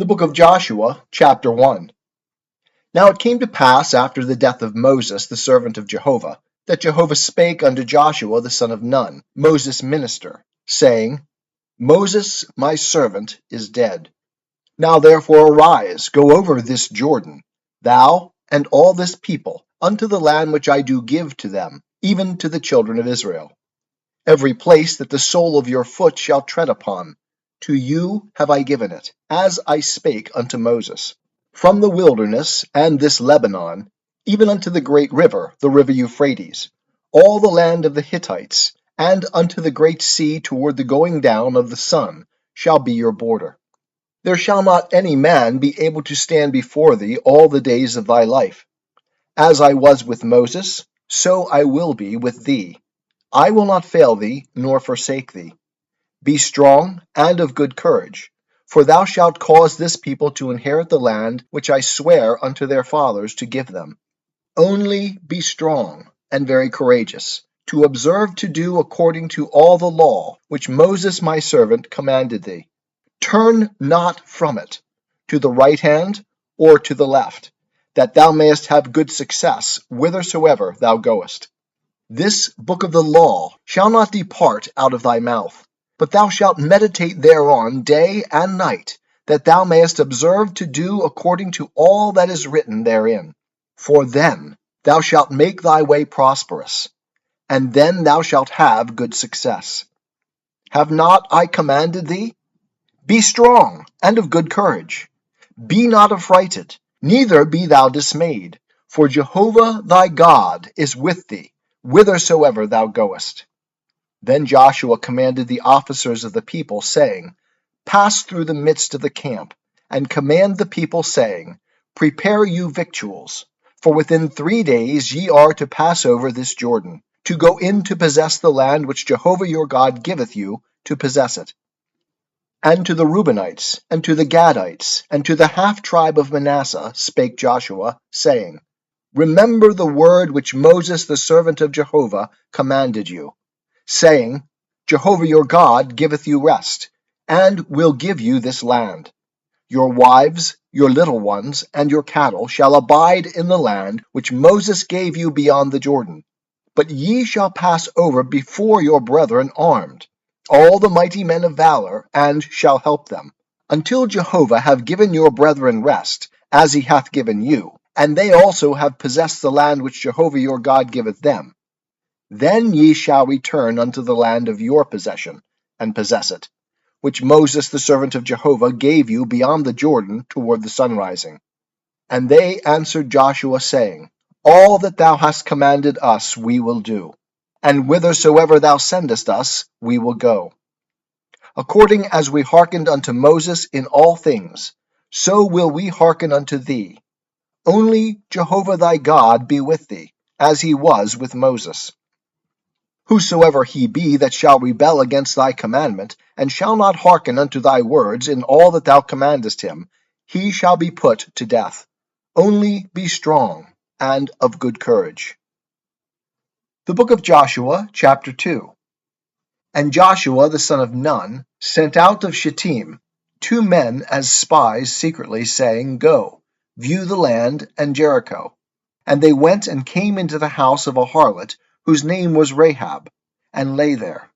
The book of Joshua, chapter 1. Now it came to pass after the death of Moses, the servant of Jehovah, that Jehovah spake unto Joshua the son of Nun, Moses' minister, saying, Moses my servant is dead. Now therefore arise, go over this Jordan, thou and all this people, unto the land which I do give to them, even to the children of Israel. Every place that the sole of your foot shall tread upon, to you have I given it, as I spake unto Moses. From the wilderness and this Lebanon, even unto the great river, the river Euphrates, all the land of the Hittites, and unto the great sea toward the going down of the sun, shall be your border. There shall not any man be able to stand before thee all the days of thy life. As I was with Moses, so I will be with thee. I will not fail thee, nor forsake thee. Be strong and of good courage, for thou shalt cause this people to inherit the land which I swear unto their fathers to give them. Only be strong and very courageous, to observe to do according to all the law which Moses my servant commanded thee. Turn not from it, to the right hand or to the left, that thou mayest have good success whithersoever thou goest. This book of the law shall not depart out of thy mouth, but thou shalt meditate thereon day and night, that thou mayest observe to do according to all that is written therein. For then thou shalt make thy way prosperous, and then thou shalt have good success. Have not I commanded thee? Be strong and of good courage. Be not affrighted, neither be thou dismayed, for Jehovah thy God is with thee, whithersoever thou goest. Then Joshua commanded the officers of the people, saying, Pass through the midst of the camp, and command the people, saying, Prepare you victuals, for within 3 days ye are to pass over this Jordan, to go in to possess the land which Jehovah your God giveth you to possess it. And to the Reubenites, and to the Gadites, and to the half-tribe of Manasseh spake Joshua, saying, Remember the word which Moses the servant of Jehovah commanded you, saying, Jehovah your God giveth you rest, and will give you this land. Your wives, your little ones, and your cattle shall abide in the land which Moses gave you beyond the Jordan. But ye shall pass over before your brethren armed, all the mighty men of valor, and shall help them, until Jehovah have given your brethren rest, as he hath given you, and they also have possessed the land which Jehovah your God giveth them. Then ye shall return unto the land of your possession, and possess it, which Moses the servant of Jehovah gave you beyond the Jordan toward the sunrising. And they answered Joshua, saying, All that thou hast commanded us we will do, and whithersoever thou sendest us we will go. According as we hearkened unto Moses in all things, so will we hearken unto thee. Only Jehovah thy God be with thee, as he was with Moses. Whosoever he be that shall rebel against thy commandment, and shall not hearken unto thy words in all that thou commandest him, he shall be put to death. Only be strong and of good courage. The book of Joshua, chapter 2. And Joshua the son of Nun sent out of Shittim 2 men as spies secretly, saying, Go, view the land and Jericho. And they went and came into the house of a harlot, whose name was Rahab, and lay there.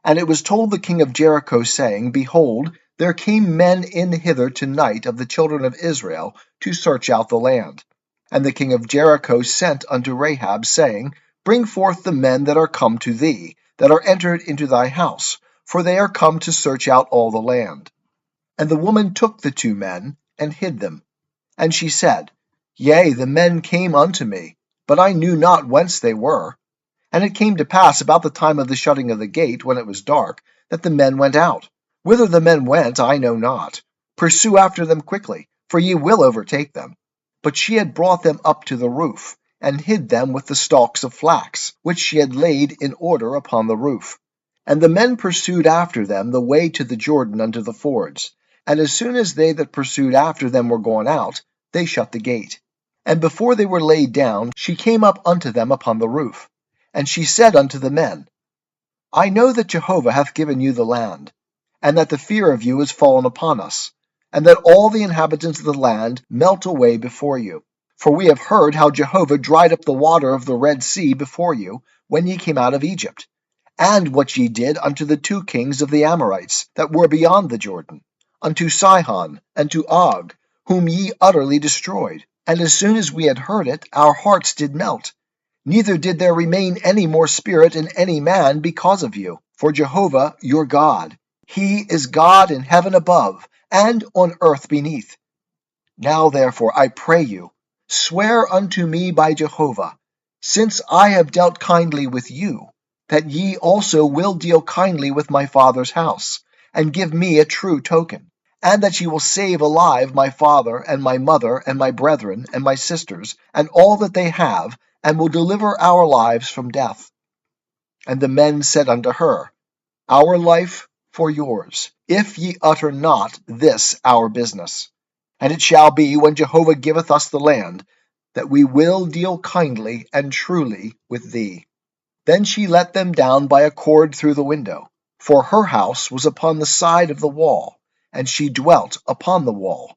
And it was told the king of Jericho, saying, Behold, there came men in hither tonight of the children of Israel to search out the land. And the king of Jericho sent unto Rahab, saying, Bring forth the men that are come to thee, that are entered into thy house, for they are come to search out all the land. And the woman took the 2 men, and hid them. And she said, Yea, the men came unto me, but I knew not whence they were. And it came to pass about the time of the shutting of the gate, when it was dark, that the men went out. Whither the men went I know not. Pursue after them quickly, for ye will overtake them. But she had brought them up to the roof, and hid them with the stalks of flax, which she had laid in order upon the roof. And the men pursued after them the way to the Jordan unto the fords. And as soon as they that pursued after them were gone out, they shut the gate. And before they were laid down, she came up unto them upon the roof. And she said unto the men, I know that Jehovah hath given you the land, and that the fear of you is fallen upon us, and that all the inhabitants of the land melt away before you. For we have heard how Jehovah dried up the water of the Red Sea before you when ye came out of Egypt, and what ye did unto the 2 kings of the Amorites that were beyond the Jordan, unto Sihon and to Og, whom ye utterly destroyed. And as soon as we had heard it, our hearts did melt, neither did there remain any more spirit in any man because of you. For Jehovah your God, he is God in heaven above, and on earth beneath. Now therefore, I pray you, swear unto me by Jehovah, since I have dealt kindly with you, that ye also will deal kindly with my father's house, and give me a true token, and that ye will save alive my father and my mother and my brethren and my sisters, and all that they have, and will deliver our lives from death. And the men said unto her, Our life for yours, if ye utter not this our business. And it shall be, when Jehovah giveth us the land, that we will deal kindly and truly with thee. Then she let them down by a cord through the window, for her house was upon the side of the wall, and she dwelt upon the wall.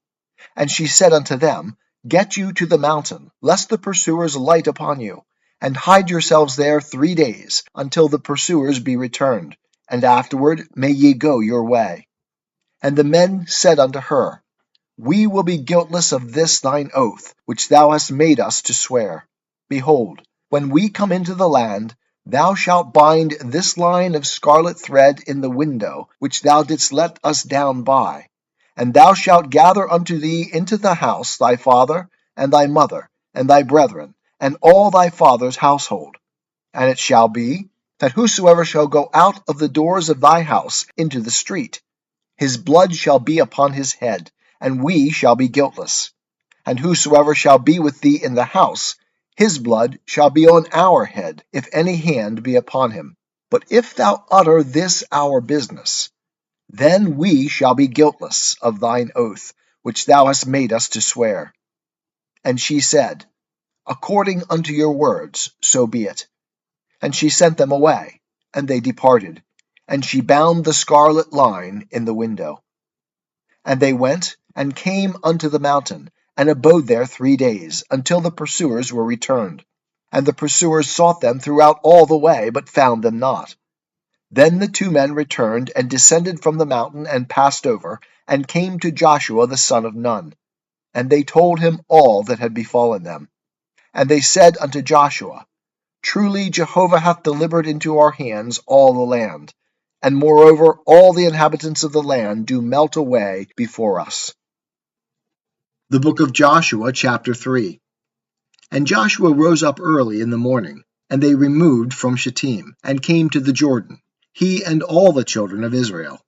And she said unto them, Get you to the mountain, lest the pursuers light upon you, and hide yourselves there 3 days, until the pursuers be returned, and afterward may ye go your way. And the men said unto her, We will be guiltless of this thine oath, which thou hast made us to swear. Behold, when we come into the land, thou shalt bind this line of scarlet thread in the window which thou didst let us down by, and thou shalt gather unto thee into the house thy father, and thy mother, and thy brethren, and all thy father's household. And it shall be, that whosoever shall go out of the doors of thy house into the street, his blood shall be upon his head, and we shall be guiltless. And whosoever shall be with thee in the house, his blood shall be on our head, if any hand be upon him. But if thou utter this our business, then we shall be guiltless of thine oath, which thou hast made us to swear. And she said, According unto your words, so be it. And she sent them away, and they departed, and she bound the scarlet line in the window. And they went, and came unto the mountain, and abode there 3 days, until the pursuers were returned. And the pursuers sought them throughout all the way, but found them not. Then the 2 men returned, and descended from the mountain, and passed over, and came to Joshua the son of Nun. And they told him all that had befallen them. And they said unto Joshua, Truly Jehovah hath delivered into our hands all the land, and moreover all the inhabitants of the land do melt away before us. The book of Joshua, chapter 3. And Joshua rose up early in the morning, and they removed from Shittim, and came to the Jordan, he and all the children of Israel.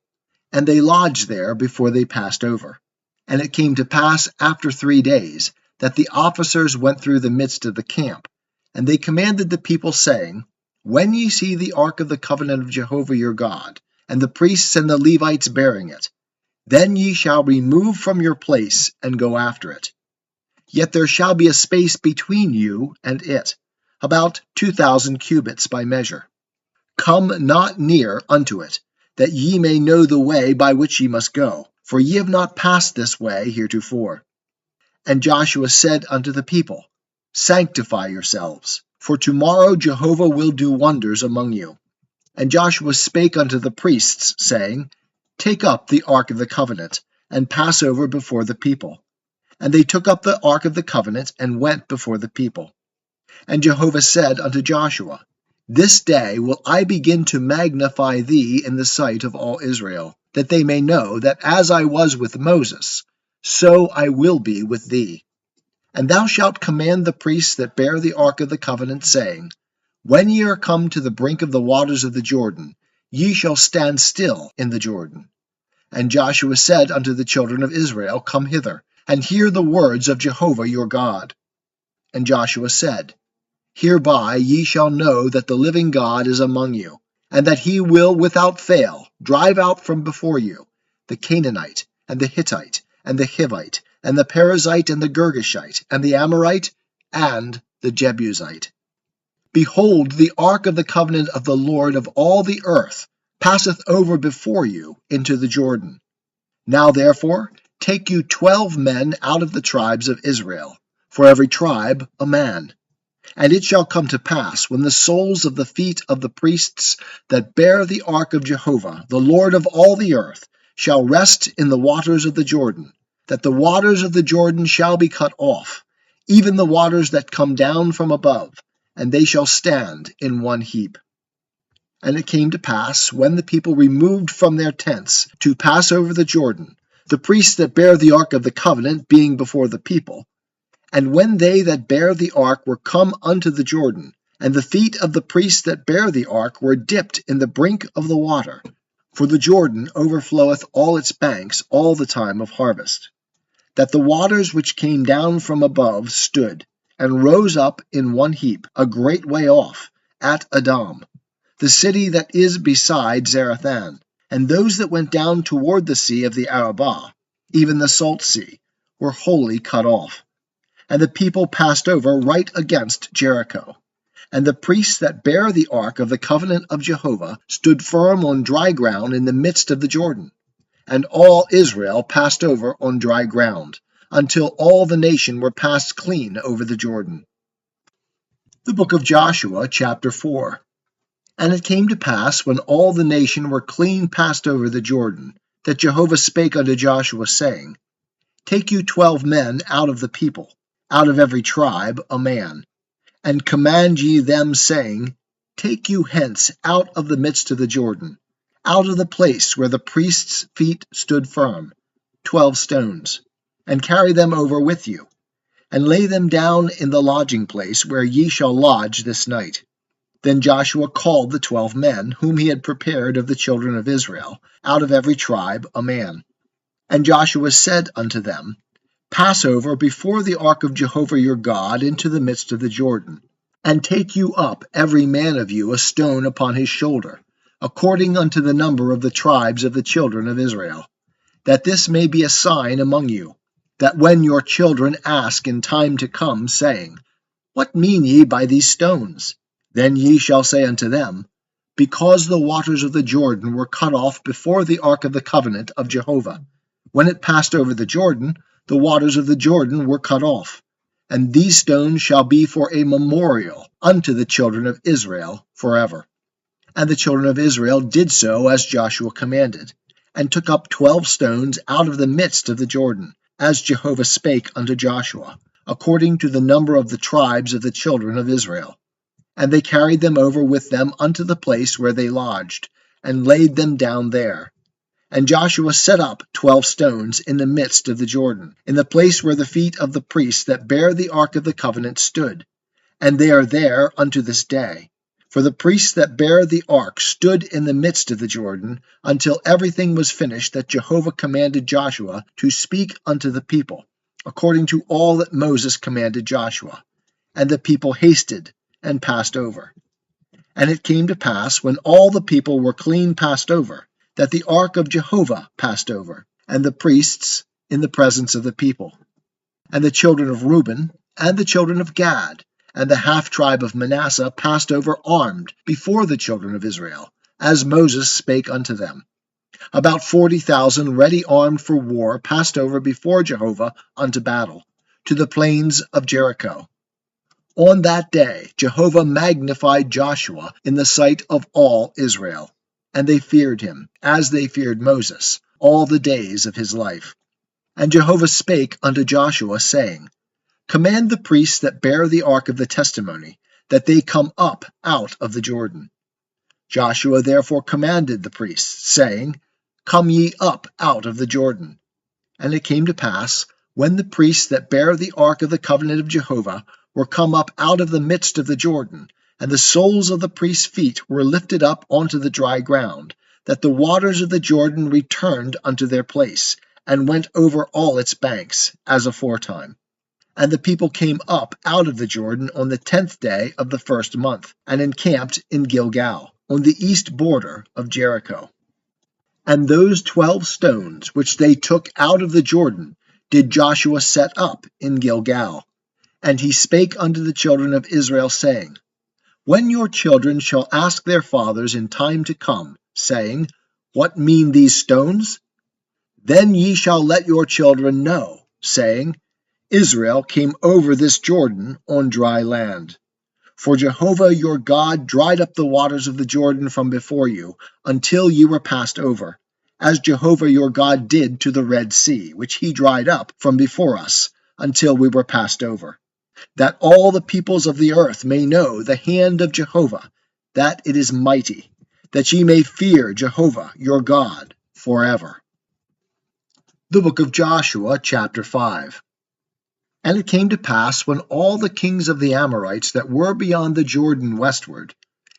And they lodged there before they passed over. And it came to pass after 3 days, that the officers went through the midst of the camp, and they commanded the people, saying, When ye see the ark of the covenant of Jehovah your God, and the priests and the Levites bearing it, then ye shall remove from your place, and go after it. Yet there shall be a space between you and it, about 2,000 cubits by measure. Come not near unto it, that ye may know the way by which ye must go, for ye have not passed this way heretofore. And Joshua said unto the people, Sanctify yourselves, for tomorrow Jehovah will do wonders among you. And Joshua spake unto the priests, saying, Take up the ark of the covenant, and pass over before the people. And they took up the ark of the covenant, and went before the people. And Jehovah said unto Joshua, This day will I begin to magnify thee in the sight of all Israel, that they may know that as I was with Moses, so I will be with thee. And thou shalt command the priests that bear the ark of the covenant, saying, When ye are come to the brink of the waters of the Jordan, ye shall stand still in the Jordan. And Joshua said unto the children of Israel, Come hither, and hear the words of Jehovah your God. And Joshua said, Hereby ye shall know that the living God is among you, and that he will without fail drive out from before you the Canaanite, and the Hittite, and the Hivite, and the Perizzite, and the Girgashite, and the Amorite, and the Jebusite. Behold, the ark of the covenant of the Lord of all the earth passeth over before you into the Jordan. Now therefore Take you 12 men out of the tribes of Israel, for every tribe a man. And it shall come to pass, when the soles of the feet of the priests that bear the ark of Jehovah, the Lord of all the earth, shall rest in the waters of the Jordan, that the waters of the Jordan shall be cut off, even the waters that come down from above, and they shall stand in one heap. And it came to pass, when the people removed from their tents to pass over the Jordan, the priests that bear the ark of the covenant being before the people, and when they that bear the ark were come unto the Jordan, and the feet of the priests that bear the ark were dipped in the brink of the water, for the Jordan overfloweth all its banks all the time of harvest, that the waters which came down from above stood, and rose up in one heap, a great way off, at Adam, the city that is beside Zarethan, and those that went down toward the sea of the Arabah, even the salt sea, were wholly cut off. And the people passed over right against Jericho. And the priests that bear the ark of the covenant of Jehovah stood firm on dry ground in the midst of the Jordan. And all Israel passed over on dry ground, until all the nation were passed clean over the Jordan. The book of Joshua, chapter 4. And it came to pass, when all the nation were clean passed over the Jordan, that Jehovah spake unto Joshua, saying, Take you 12 men out of the people, out of every tribe a man, and command ye them, saying, Take you hence out of the midst of the Jordan, out of the place where the priests' feet stood firm, 12 stones, and carry them over with you, and lay them down in the lodging place where ye shall lodge this night. Then Joshua called the 12 men, whom he had prepared of the children of Israel, out of every tribe a man. And Joshua said unto them, Pass over before the ark of Jehovah your God into the midst of the Jordan, and take you up every man of you a stone upon his shoulder, according unto the number of the tribes of the children of Israel, that this may be a sign among you, that when your children ask in time to come, saying, What mean ye by these stones? Then ye shall say unto them, Because the waters of the Jordan were cut off before the ark of the covenant of Jehovah. When it passed over the Jordan, the waters of the Jordan were cut off. And these stones shall be for a memorial unto the children of Israel forever. And the children of Israel did so as Joshua commanded, and took up 12 stones out of the midst of the Jordan, as Jehovah spake unto Joshua, according to the number of the tribes of the children of Israel. And they carried them over with them unto the place where they lodged, and laid them down there. And Joshua set up 12 stones in the midst of the Jordan, in the place where the feet of the priests that bear the ark of the covenant stood. And they are there unto this day. For the priests that bear the ark stood in the midst of the Jordan, until everything was finished that Jehovah commanded Joshua to speak unto the people, according to all that Moses commanded Joshua. And the people hasted, and passed over. And it came to pass, when all the people were clean passed over, that the ark of Jehovah passed over, and the priests in the presence of the people. And the children of Reuben, and the children of Gad, and the half-tribe of Manasseh passed over armed before the children of Israel, as Moses spake unto them. About 40,000 ready armed for war passed over before Jehovah unto battle, to the plains of Jericho. On that day Jehovah magnified Joshua in the sight of all Israel, and they feared him, as they feared Moses, all the days of his life. And Jehovah spake unto Joshua, saying, Command the priests that bear the ark of the testimony, that they come up out of the Jordan. Joshua therefore commanded the priests, saying, Come ye up out of the Jordan. And it came to pass, when the priests that bear the ark of the covenant of Jehovah were come up out of the midst of the Jordan, and the soles of the priests' feet were lifted up onto the dry ground, that the waters of the Jordan returned unto their place, and went over all its banks, as aforetime. And the people came up out of the Jordan on the 10th day of the first month, and encamped in Gilgal, on the east border of Jericho. And those 12 stones which they took out of the Jordan did Joshua set up in Gilgal. And he spake unto the children of Israel, saying, When your children shall ask their fathers in time to come, saying, What mean these stones? Then ye shall let your children know, saying, Israel came over this Jordan on dry land. For Jehovah your God dried up the waters of the Jordan from before you, until ye were passed over, as Jehovah your God did to the Red Sea, which he dried up from before us, until we were passed over, that all the peoples of the earth may know the hand of Jehovah, that it is mighty, that ye may fear Jehovah your God forever. The book of Joshua, chapter 5. And it came to pass, when all the kings of the Amorites that were beyond the Jordan westward,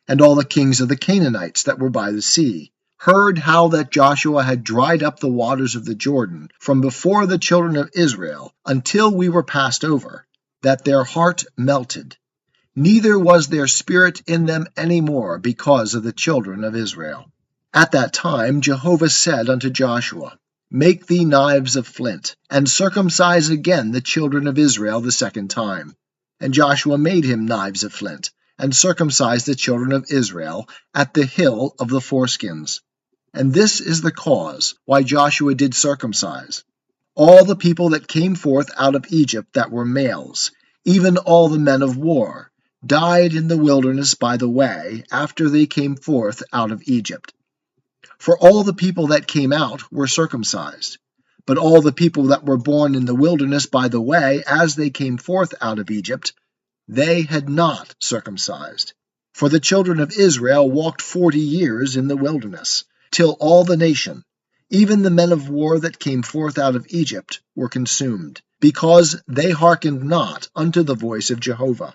and all the kings of the Canaanites that were by the sea, heard how that Joshua had dried up the waters of the Jordan from before the children of Israel until we were passed over, that their heart melted, neither was their spirit in them any more because of the children of Israel. At that time Jehovah said unto Joshua, Make thee knives of flint, and circumcise again the children of Israel the second time. And Joshua made him knives of flint, and circumcised the children of Israel at the hill of the foreskins. And this is the cause why Joshua did circumcise all the people that came forth out of Egypt that were males, even all the men of war, died in the wilderness by the way, after they came forth out of Egypt. For all the people that came out were circumcised, but all the people that were born in the wilderness by the way, as they came forth out of Egypt, they had not circumcised. For the children of Israel walked 40 years in the wilderness, till all the nation, even the men of war that came forth out of Egypt, were consumed, because they hearkened not unto the voice of Jehovah,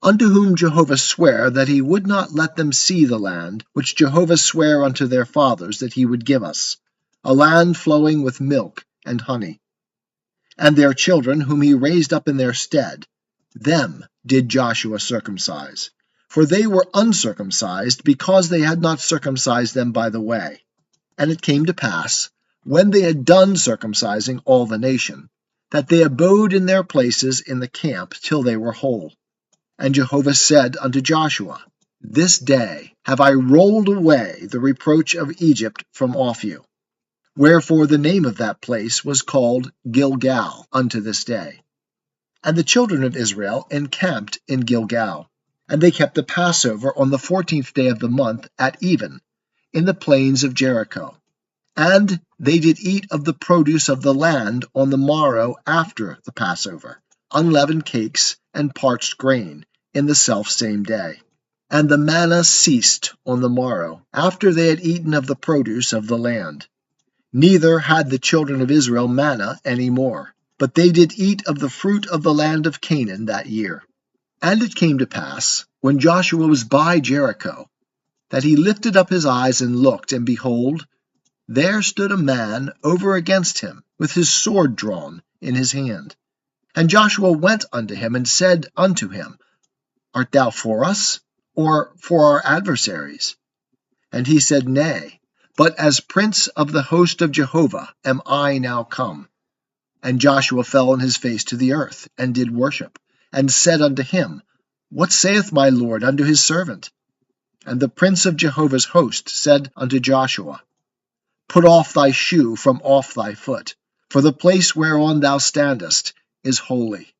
unto whom Jehovah sware that he would not let them see the land which Jehovah sware unto their fathers that he would give us, a land flowing with milk and honey. And their children, whom he raised up in their stead, them did Joshua circumcise, for they were uncircumcised, because they had not circumcised them by the way. And it came to pass, when they had done circumcising all the nation, that they abode in their places in the camp till they were whole. And Jehovah said unto Joshua, This day have I rolled away the reproach of Egypt from off you. Wherefore the name of that place was called Gilgal unto this day. And the children of Israel encamped in Gilgal. And they kept the Passover on the 14th day of the month at even, in the plains of Jericho. And they did eat of the produce of the land on the morrow after the Passover, unleavened cakes and parched grain, in the selfsame day. And the manna ceased on the morrow, after they had eaten of the produce of the land. Neither had the children of Israel manna any more, but they did eat of the fruit of the land of Canaan that year. And it came to pass, when Joshua was by Jericho, that he lifted up his eyes and looked, and behold, there stood a man over against him, with his sword drawn in his hand. And Joshua went unto him, and said unto him, Art thou for us, or for our adversaries? And he said, Nay, but as prince of the host of Jehovah am I now come. And Joshua fell on his face to the earth, and did worship, and said unto him, What saith my Lord unto his servant? And the prince of Jehovah's host said unto Joshua, Put off thy shoe from off thy foot, for the place whereon thou standest is holy.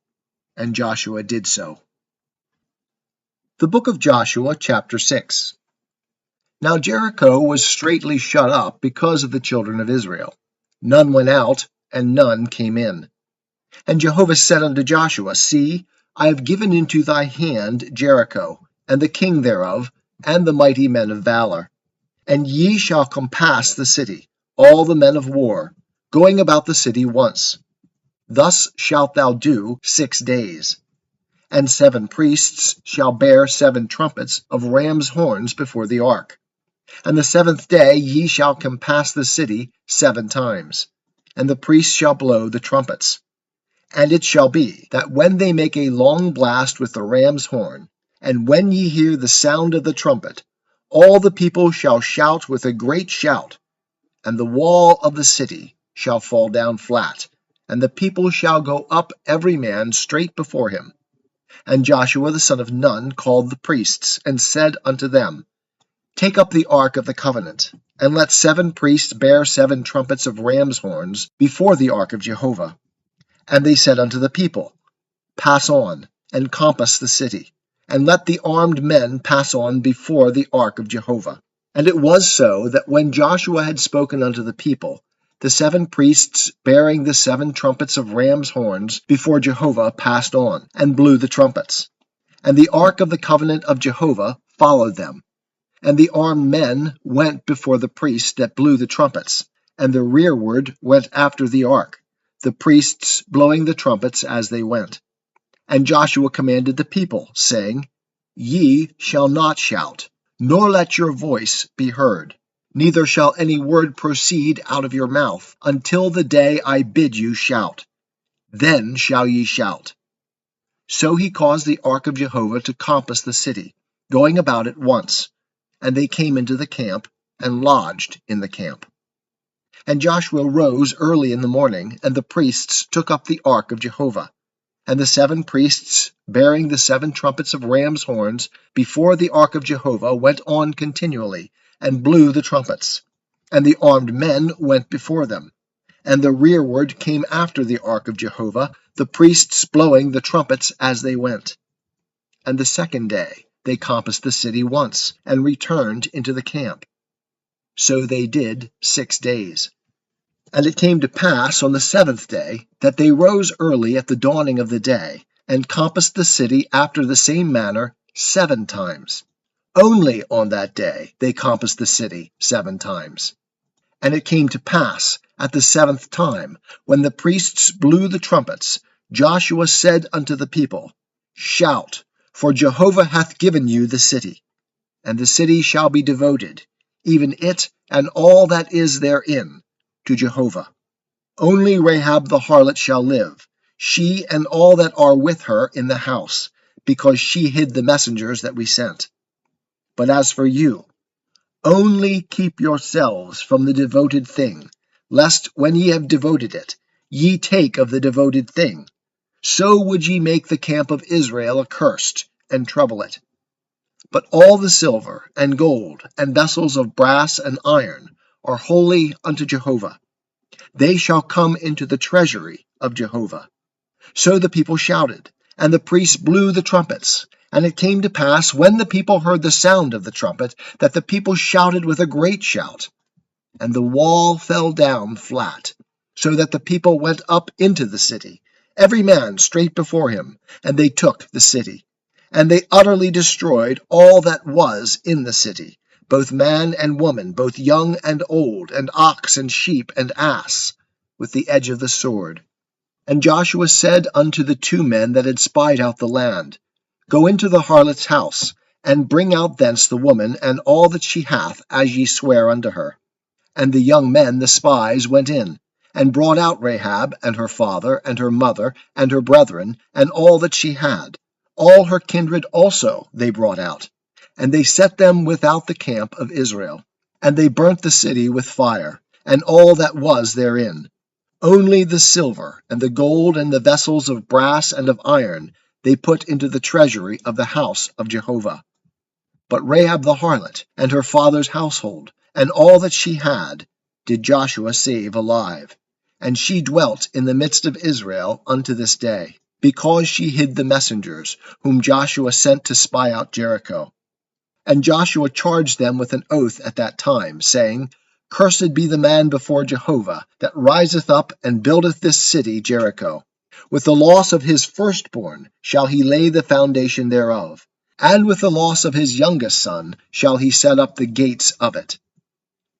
And Joshua did so. The book of Joshua, chapter 6. Now Jericho was straitly shut up because of the children of Israel. None went out, and none came in. And Jehovah said unto Joshua, See, I have given into thy hand Jericho, and the king thereof, and the mighty men of valor. And ye shall compass the city, all the men of war, going about the city once. Thus shalt thou do 6 days. And 7 priests shall bear 7 trumpets of ram's horns before the ark. And the 7th day ye shall compass the city 7 times, and the priests shall blow the trumpets. And it shall be, that when they make a long blast with the ram's horn, and when ye hear the sound of the trumpet, all the people shall shout with a great shout, and the wall of the city shall fall down flat, and the people shall go up every man straight before him. And Joshua the son of Nun called the priests, and said unto them, Take up the ark of the covenant, and let 7 priests bear 7 trumpets of ram's horns before the ark of Jehovah. And they said unto the people, Pass on, and compass the city, and let the armed men pass on before the ark of Jehovah. And it was so, that when Joshua had spoken unto the people, the 7 priests bearing the 7 trumpets of ram's horns before Jehovah passed on, and blew the trumpets. And the ark of the covenant of Jehovah followed them. And the armed men went before the priests that blew the trumpets, and the rearward went after the ark, the priests blowing the trumpets as they went. And Joshua commanded the people, saying, Ye shall not shout, nor let your voice be heard, neither shall any word proceed out of your mouth, until the day I bid you shout. Then shall ye shout. So he caused the ark of Jehovah to compass the city, going about it once. And they came into the camp, and lodged in the camp. And Joshua rose early in the morning, and the priests took up the ark of Jehovah. And the 7 priests, bearing the 7 trumpets of ram's horns, before the ark of Jehovah, went on continually, and blew the trumpets. And the armed men went before them. And the rearward came after the ark of Jehovah, the priests blowing the trumpets as they went. And the 2nd day they compassed the city once, and returned into the camp. So they did 6 days. And it came to pass on the 7th day, that they rose early at the dawning of the day, and compassed the city after the same manner 7 times. Only on that day they compassed the city 7 times. And it came to pass, at the 7th time, when the priests blew the trumpets, Joshua said unto the people, Shout, for Jehovah hath given you the city. And the city shall be devoted, even it and all that is therein, to Jehovah. Only Rahab the harlot shall live, she and all that are with her in the house, because she hid the messengers that we sent. But as for you, only keep yourselves from the devoted thing, lest when ye have devoted it, ye take of the devoted thing. So would ye make the camp of Israel accursed, and trouble it. But all the silver and gold and vessels of brass and iron are holy unto Jehovah. They shall come into the treasury of Jehovah. So the people shouted, and the priests blew the trumpets. And it came to pass, when the people heard the sound of the trumpet, that the people shouted with a great shout. And the wall fell down flat, so that the people went up into the city, every man straight before him, and they took the city. And they utterly destroyed all that was in the city, both man and woman, both young and old, and ox and sheep and ass, with the edge of the sword. And Joshua said unto the 2 men that had spied out the land, Go into the harlot's house, and bring out thence the woman and all that she hath, as ye swear unto her. And the young men, the spies, went in, and brought out Rahab, and her father, and her mother, and her brethren, and all that she had. All her kindred also they brought out, and they set them without the camp of Israel. And they burnt the city with fire, and all that was therein. Only the silver, and the gold, and the vessels of brass and of iron, they put into the treasury of the house of Jehovah. But Rahab the harlot, and her father's household, and all that she had, did Joshua save alive. And she dwelt in the midst of Israel unto this day, because she hid the messengers, whom Joshua sent to spy out Jericho. And Joshua charged them with an oath at that time, saying, Cursed be the man before Jehovah, that riseth up and buildeth this city Jericho. With the loss of his firstborn shall he lay the foundation thereof, and with the loss of his youngest son shall he set up the gates of it.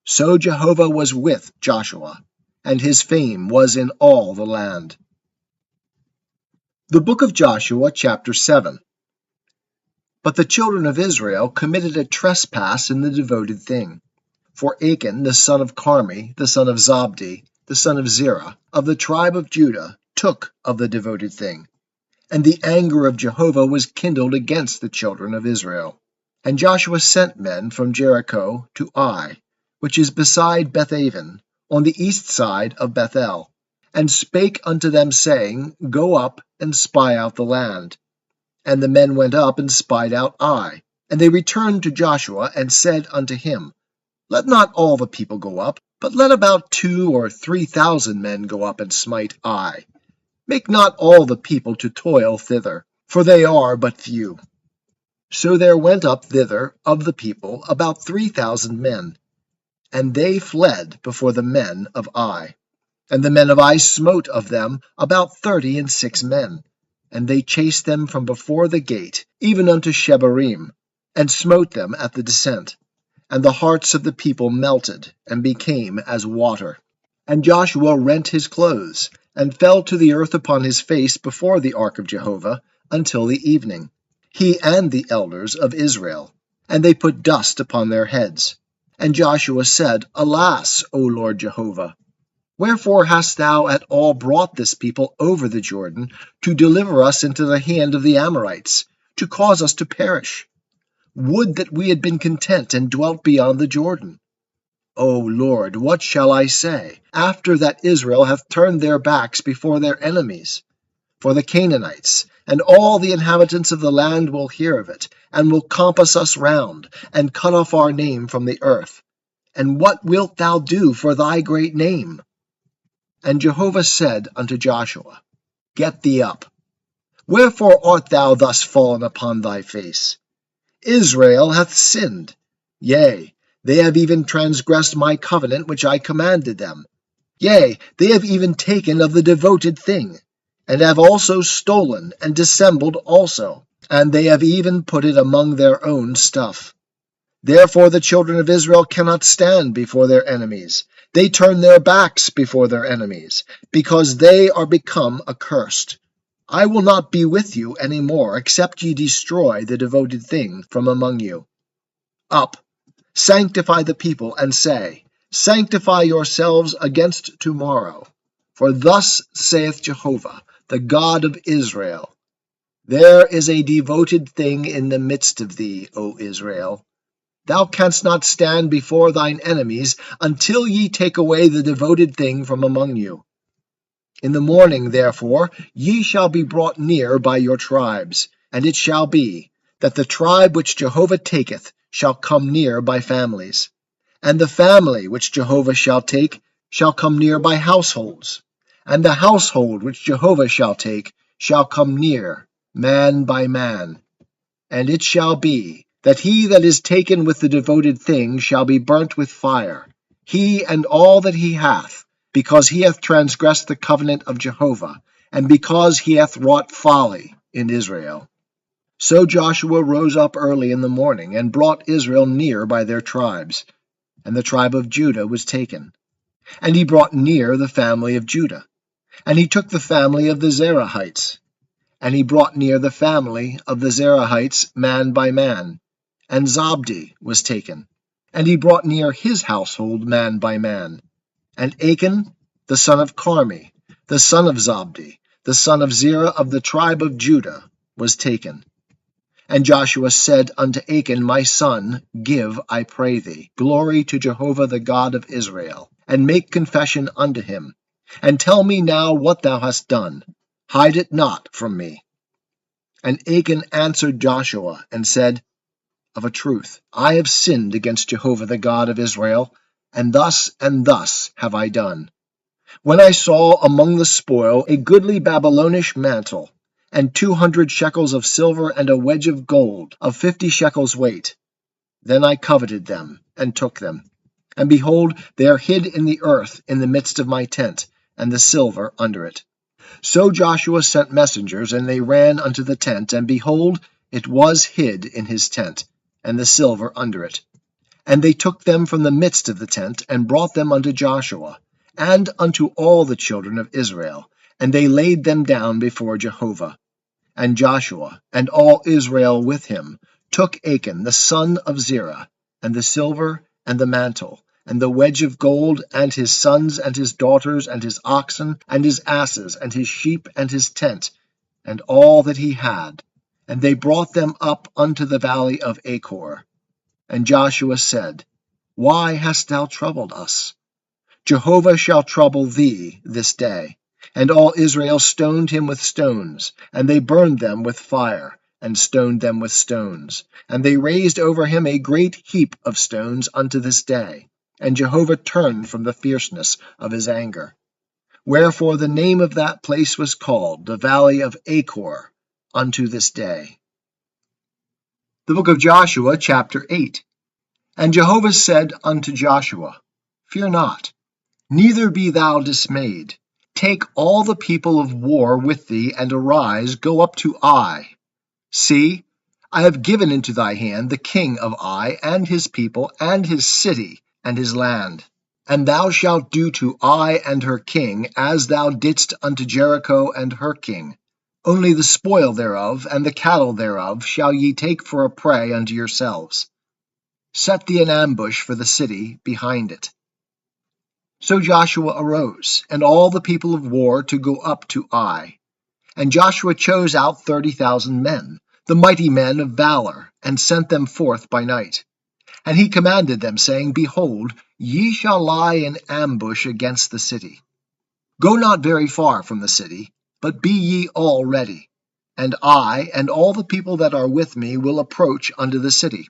So Jehovah was with Joshua, and his fame was in all the land. The book of Joshua, chapter 7. But the children of Israel committed a trespass in the devoted thing. For Achan, the son of Carmi, the son of Zabdi, the son of Zerah, of the tribe of Judah, took of the devoted thing. And the anger of Jehovah was kindled against the children of Israel. And Joshua sent men from Jericho to Ai, which is beside Bethaven, on the east side of Bethel, and spake unto them, saying, Go up and spy out the land. And the men went up and spied out Ai. And they returned to Joshua and said unto him, Let not all the people go up, but let about 2,000 or 3,000 men go up and smite Ai. Make not all the people to toil thither, for they are but few. So there went up thither of the people about 3,000 men, and they fled before the men of Ai. And the men of Ai smote of them about 36 men, and they chased them from before the gate, even unto Shebarim, and smote them at the descent. And the hearts of the people melted, and became as water. And Joshua rent his clothes, and fell to the earth upon his face before the ark of Jehovah, until the evening, he and the elders of Israel. And they put dust upon their heads. And Joshua said, Alas, O Lord Jehovah! Wherefore hast thou at all brought this people over the Jordan, to deliver us into the hand of the Amorites, to cause us to perish? Would that we had been content and dwelt beyond the Jordan. O Lord, what shall I say, after that Israel hath turned their backs before their enemies? For the Canaanites and all the inhabitants of the land will hear of it, and will compass us round, and cut off our name from the earth. And what wilt thou do for thy great name? And Jehovah said unto Joshua, Get thee up. Wherefore art thou thus fallen upon thy face? Israel hath sinned. Yea, they have even transgressed my covenant which I commanded them. Yea, they have even taken of the devoted thing, and have also stolen and dissembled also, and they have even put it among their own stuff. Therefore the children of Israel cannot stand before their enemies. They turn their backs before their enemies, because they are become accursed. I will not be with you any more, except ye destroy the devoted thing from among you. Up, sanctify the people, and say, Sanctify yourselves against tomorrow. For thus saith Jehovah, the God of Israel, There is a devoted thing in the midst of thee, O Israel. Thou canst not stand before thine enemies until ye take away the devoted thing from among you. In the morning, therefore, ye shall be brought near by your tribes, and it shall be, that the tribe which Jehovah taketh shall come near by families, and the family which Jehovah shall take shall come near by households, and the household which Jehovah shall take shall come near, man by man. And it shall be, that he that is taken with the devoted thing shall be burnt with fire, he and all that he hath, because he hath transgressed the covenant of Jehovah, and because he hath wrought folly in Israel. So Joshua rose up early in the morning, and brought Israel near by their tribes, and the tribe of Judah was taken. And he brought near the family of Judah, and he took the family of the Zerahites, and he brought near the family of the Zerahites man by man, and Zabdi was taken, and he brought near his household man by man. And Achan, the son of Carmi, the son of Zabdi, the son of Zerah of the tribe of Judah, was taken. And Joshua said unto Achan, My son, give, I pray thee, glory to Jehovah the God of Israel, and make confession unto him, and tell me now what thou hast done. Hide it not from me. And Achan answered Joshua, and said, Of a truth, I have sinned against Jehovah the God of Israel, and thus have I done. When I saw among the spoil a goodly Babylonish mantle, and 200 shekels of silver, and a wedge of gold of 50 shekels weight, then I coveted them, and took them. And behold, they are hid in the earth in the midst of my tent, and the silver under it. So Joshua sent messengers, and they ran unto the tent, and behold, it was hid in his tent, and the silver under it. And they took them from the midst of the tent, and brought them unto Joshua, and unto all the children of Israel, and they laid them down before Jehovah. And Joshua, and all Israel with him, took Achan the son of Zerah, and the silver, and the mantle, and the wedge of gold, and his sons, and his daughters, and his oxen, and his asses, and his sheep, and his tent, and all that he had. And they brought them up unto the valley of Achor. And Joshua said, Why hast thou troubled us? Jehovah shall trouble thee this day. And all Israel stoned him with stones, and they burned them with fire, and stoned them with stones. And they raised over him a great heap of stones unto this day. And Jehovah turned from the fierceness of his anger. Wherefore the name of that place was called the Valley of Achor unto this day. The book of Joshua, chapter 8. And Jehovah said unto Joshua, Fear not, neither be thou dismayed. Take all the people of war with thee, and arise, go up to Ai. See, I have given into thy hand the king of Ai, and his people, and his city, and his land. And thou shalt do to Ai and her king as thou didst unto Jericho and her king. Only the spoil thereof and the cattle thereof shall ye take for a prey unto yourselves. Set thee an ambush for the city behind it. So Joshua arose, and all the people of war to go up to Ai. And Joshua chose out 30,000 men, the mighty men of valor, and sent them forth by night. And he commanded them, saying, Behold, ye shall lie in ambush against the city. Go not very far from the city, but be ye all ready. And I and all the people that are with me will approach unto the city.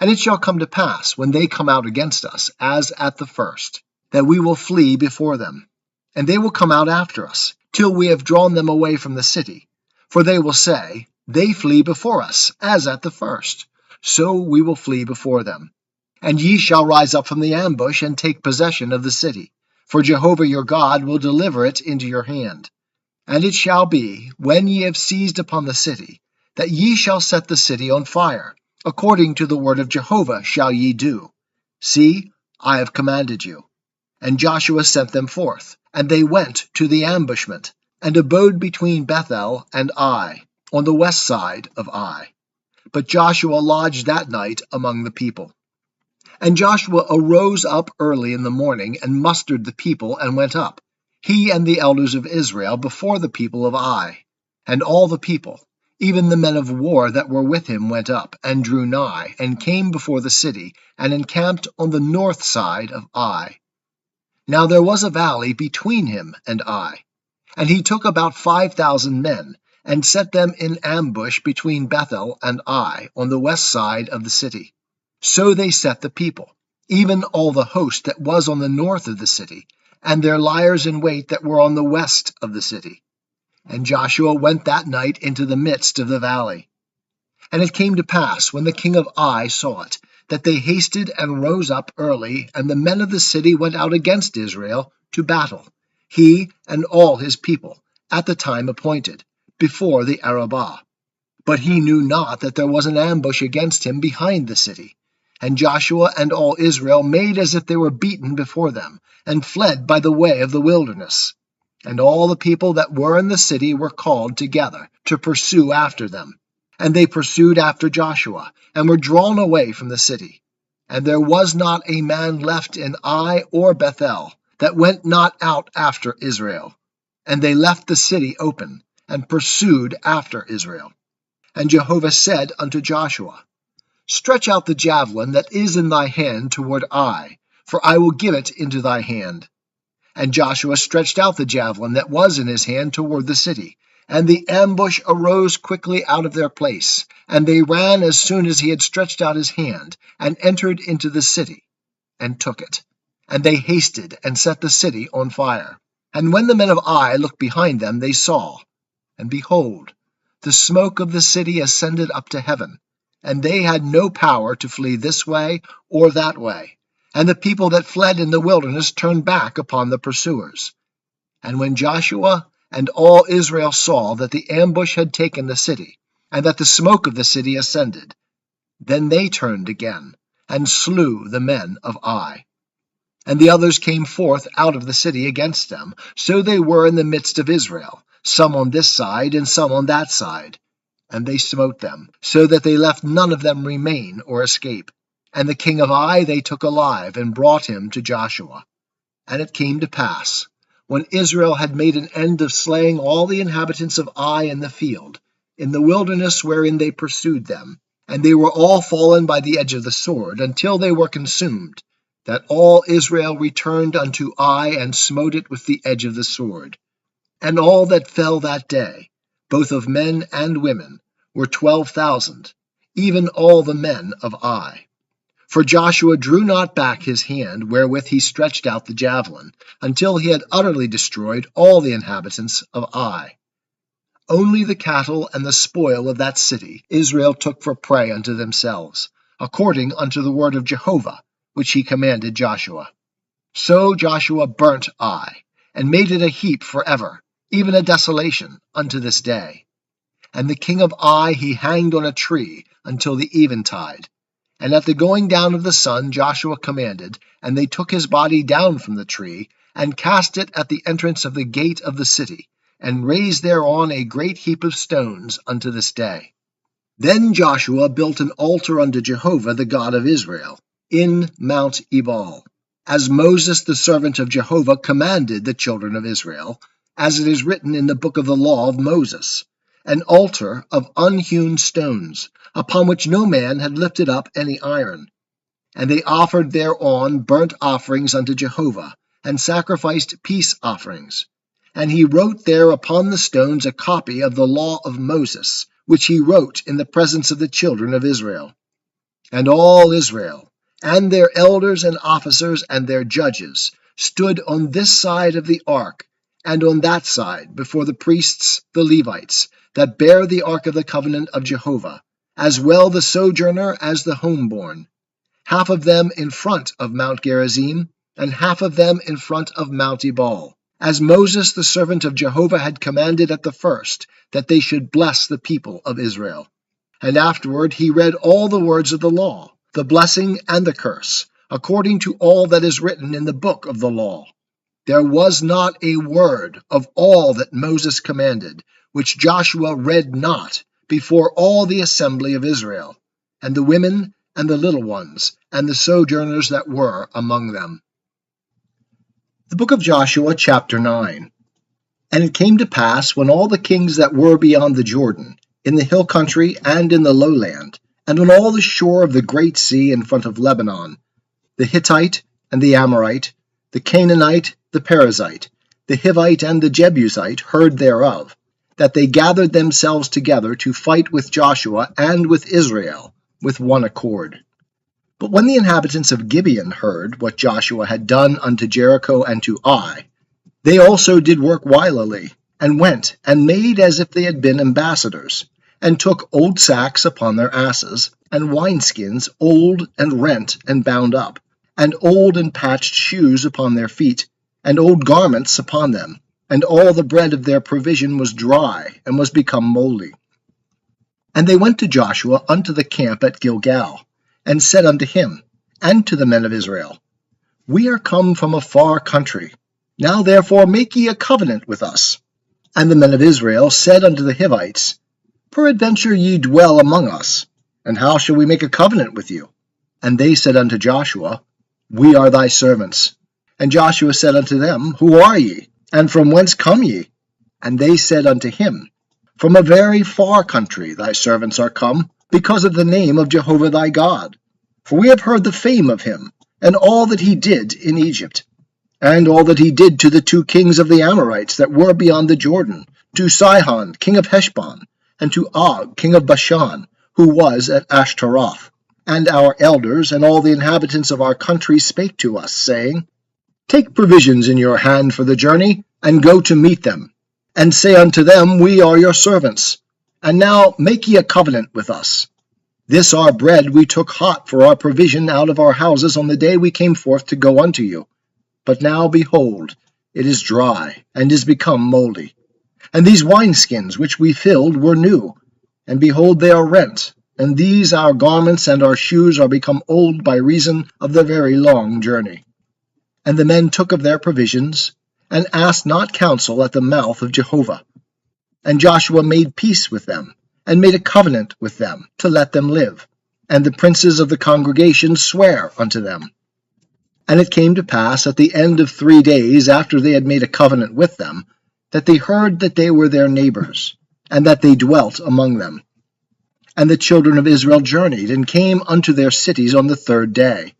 And it shall come to pass, when they come out against us, as at the first, that we will flee before them. And they will come out after us, till we have drawn them away from the city. For they will say, They flee before us, as at the first. So we will flee before them. And ye shall rise up from the ambush, and take possession of the city. For Jehovah your God will deliver it into your hand. And it shall be, when ye have seized upon the city, that ye shall set the city on fire. According to the word of Jehovah shall ye do. See, I have commanded you. And Joshua sent them forth, and they went to the ambushment, and abode between Bethel and Ai, on the west side of Ai. But Joshua lodged that night among the people. And Joshua arose up early in the morning, and mustered the people, and went up, he and the elders of Israel, before the people of Ai. And all the people, even the men of war that were with him, went up, and drew nigh, and came before the city, and encamped on the north side of Ai. Now there was a valley between him and Ai. And he took about 5,000 men, and set them in ambush between Bethel and Ai, on the west side of the city. So they set the people, even all the host that was on the north of the city, and their liers in wait that were on the west of the city. And Joshua went that night into the midst of the valley. And it came to pass, when the king of Ai saw it, that they hasted and rose up early, and the men of the city went out against Israel to battle, he and all his people, at the time appointed, before the Arabah. But he knew not that there was an ambush against him behind the city. And Joshua and all Israel made as if they were beaten before them, and fled by the way of the wilderness. And all the people that were in the city were called together to pursue after them. And they pursued after Joshua, and were drawn away from the city. And there was not a man left in Ai or Bethel that went not out after Israel. And they left the city open, and pursued after Israel. And Jehovah said unto Joshua, Stretch out the javelin that is in thy hand toward Ai, for I will give it into thy hand. And Joshua stretched out the javelin that was in his hand toward the city, and the ambush arose quickly out of their place, and they ran as soon as he had stretched out his hand, and entered into the city, and took it. And they hasted, and set the city on fire. And when the men of Ai looked behind them, they saw, and behold, the smoke of the city ascended up to heaven, and they had no power to flee this way or that way. And the people that fled in the wilderness turned back upon the pursuers. And when Joshua and all Israel saw that the ambush had taken the city, and that the smoke of the city ascended, then they turned again, and slew the men of Ai. And the others came forth out of the city against them. So they were in the midst of Israel, some on this side, and some on that side. And they smote them, so that they left none of them remain or escape. And the king of Ai they took alive, and brought him to Joshua. And it came to pass, when Israel had made an end of slaying all the inhabitants of Ai in the field, in the wilderness wherein they pursued them, and they were all fallen by the edge of the sword, until they were consumed, that all Israel returned unto Ai, and smote it with the edge of the sword. And all that fell that day, both of men and women, were 12,000, even all the men of Ai. For Joshua drew not back his hand wherewith he stretched out the javelin, until he had utterly destroyed all the inhabitants of Ai. Only the cattle and the spoil of that city Israel took for prey unto themselves, according unto the word of Jehovah, which he commanded Joshua. So Joshua burnt Ai, and made it a heap forever, even a desolation unto this day. And the king of Ai he hanged on a tree until the eventide. And at the going down of the sun Joshua commanded, and they took his body down from the tree, and cast it at the entrance of the gate of the city, and raised thereon a great heap of stones unto this day. Then Joshua built an altar unto Jehovah the God of Israel, in Mount Ebal, as Moses the servant of Jehovah commanded the children of Israel, as it is written in the book of the law of Moses, an altar of unhewn stones, upon which no man had lifted up any iron. And they offered thereon burnt offerings unto Jehovah, and sacrificed peace offerings. And he wrote there upon the stones a copy of the law of Moses, which he wrote in the presence of the children of Israel. And all Israel, and their elders and officers and their judges, stood on this side of the ark, and on that side before the priests, the Levites, that bear the ark of the covenant of Jehovah, as well the sojourner as the homeborn, half of them in front of Mount Gerizim, and half of them in front of Mount Ebal, as Moses the servant of Jehovah had commanded at the first, that they should bless the people of Israel. And afterward he read all the words of the law, the blessing and the curse, according to all that is written in the book of the law. There was not a word of all that Moses commanded, which Joshua read not before all the assembly of Israel, and the women and the little ones, and the sojourners that were among them. The book of Joshua, chapter 9. And it came to pass, when all the kings that were beyond the Jordan, in the hill country and in the lowland, and on all the shore of the great sea in front of Lebanon, the Hittite and the Amorite, the Canaanite, the Perizzite, the Hivite and the Jebusite heard thereof, that they gathered themselves together to fight with Joshua and with Israel with one accord. But when the inhabitants of Gibeon heard what Joshua had done unto Jericho and to Ai, they also did work wilily, and went and made as if they had been ambassadors, and took old sacks upon their asses, and wineskins old and rent and bound up, and old and patched shoes upon their feet, and old garments upon them, and all the bread of their provision was dry, and was become mouldy. And they went to Joshua unto the camp at Gilgal, and said unto him, and to the men of Israel, We are come from a far country. Now therefore make ye a covenant with us. And the men of Israel said unto the Hivites, Peradventure ye dwell among us, and how shall we make a covenant with you? And they said unto Joshua, We are thy servants. And Joshua said unto them, Who are ye? And from whence come ye? And they said unto him, From a very far country thy servants are come, because of the name of Jehovah thy God. For we have heard the fame of him, and all that he did in Egypt, and all that he did to the 2 kings of the Amorites that were beyond the Jordan, to Sihon king of Heshbon, and to Og king of Bashan, who was at Ashtaroth. And our elders and all the inhabitants of our country spake to us, saying, Take provisions in your hand for the journey, and go to meet them, and say unto them, We are your servants. And now make ye a covenant with us. This our bread we took hot for our provision out of our houses on the day we came forth to go unto you. But now, behold, it is dry, and is become mouldy. And these wineskins which we filled were new, and behold, they are rent, and these our garments and our shoes are become old by reason of the very long journey. And the men took of their provisions, and asked not counsel at the mouth of Jehovah. And Joshua made peace with them, and made a covenant with them, to let them live. And the princes of the congregation sware unto them. And it came to pass at the end of 3 days after they had made a covenant with them, that they heard that they were their neighbors, and that they dwelt among them. And the children of Israel journeyed, and came unto their cities on the 3rd day.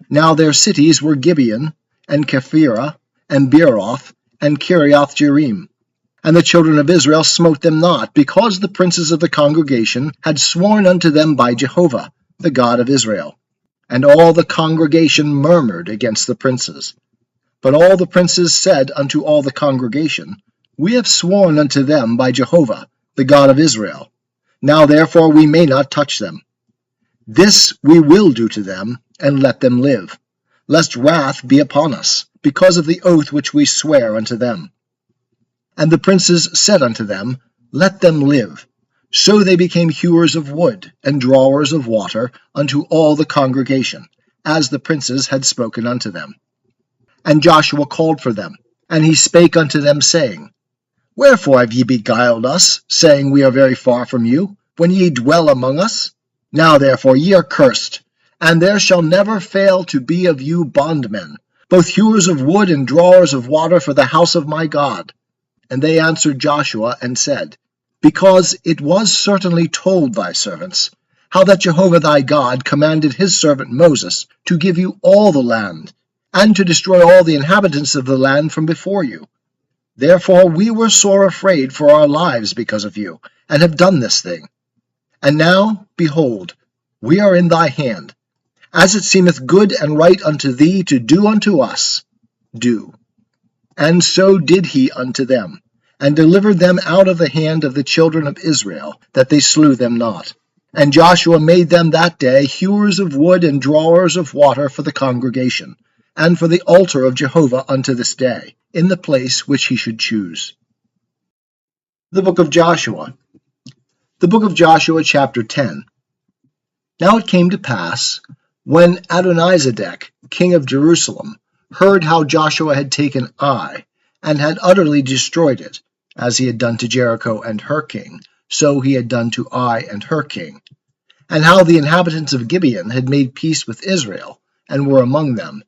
Now their cities were Gibeon, and Kephirah, and Beeroth, and Kiriath-Jearim. And the children of Israel smote them not, because the princes of the congregation had sworn unto them by Jehovah, the God of Israel. And all the congregation murmured against the princes. But all the princes said unto all the congregation, We have sworn unto them by Jehovah, the God of Israel. Now therefore we may not touch them. This we will do to them, and let them live, lest wrath be upon us, because of the oath which we swear unto them. And the princes said unto them, Let them live. So they became hewers of wood, and drawers of water, unto all the congregation, as the princes had spoken unto them. And Joshua called for them, and he spake unto them, saying, Wherefore have ye beguiled us, saying, We are very far from you, when ye dwell among us? Now therefore ye are cursed, and there shall never fail to be of you bondmen, both hewers of wood and drawers of water for the house of my God. And they answered Joshua, and said, Because it was certainly told thy servants, how that Jehovah thy God commanded his servant Moses to give you all the land, and to destroy all the inhabitants of the land from before you. Therefore we were sore afraid for our lives because of you, and have done this thing. And now, behold, we are in thy hand. As it seemeth good and right unto thee to do unto us, do. And so did he unto them, and delivered them out of the hand of the children of Israel, that they slew them not. And Joshua made them that day hewers of wood and drawers of water for the congregation, and for the altar of Jehovah unto this day, in the place which he should choose. The Book of Joshua. The Book of Joshua, chapter 10. Now it came to pass, when Adonizedek, king of Jerusalem, heard how Joshua had taken Ai, and had utterly destroyed it, as he had done to Jericho and her king, so he had done to Ai and her king, and how the inhabitants of Gibeon had made peace with Israel, and were among them,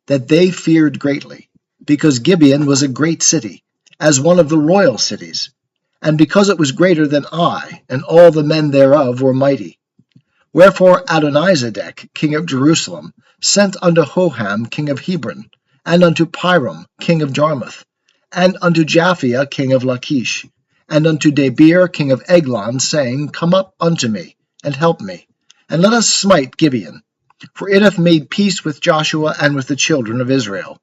that they feared greatly, because Gibeon was a great city, as one of the royal cities, and because it was greater than Ai, and all the men thereof were mighty. Wherefore Adonizedek, king of Jerusalem, sent unto Hoham, king of Hebron, and unto Piram, king of Jarmuth, and unto Japhia, king of Lachish, and unto Debir, king of Eglon, saying, Come up unto me, and help me, and let us smite Gibeon, for it hath made peace with Joshua and with the children of Israel.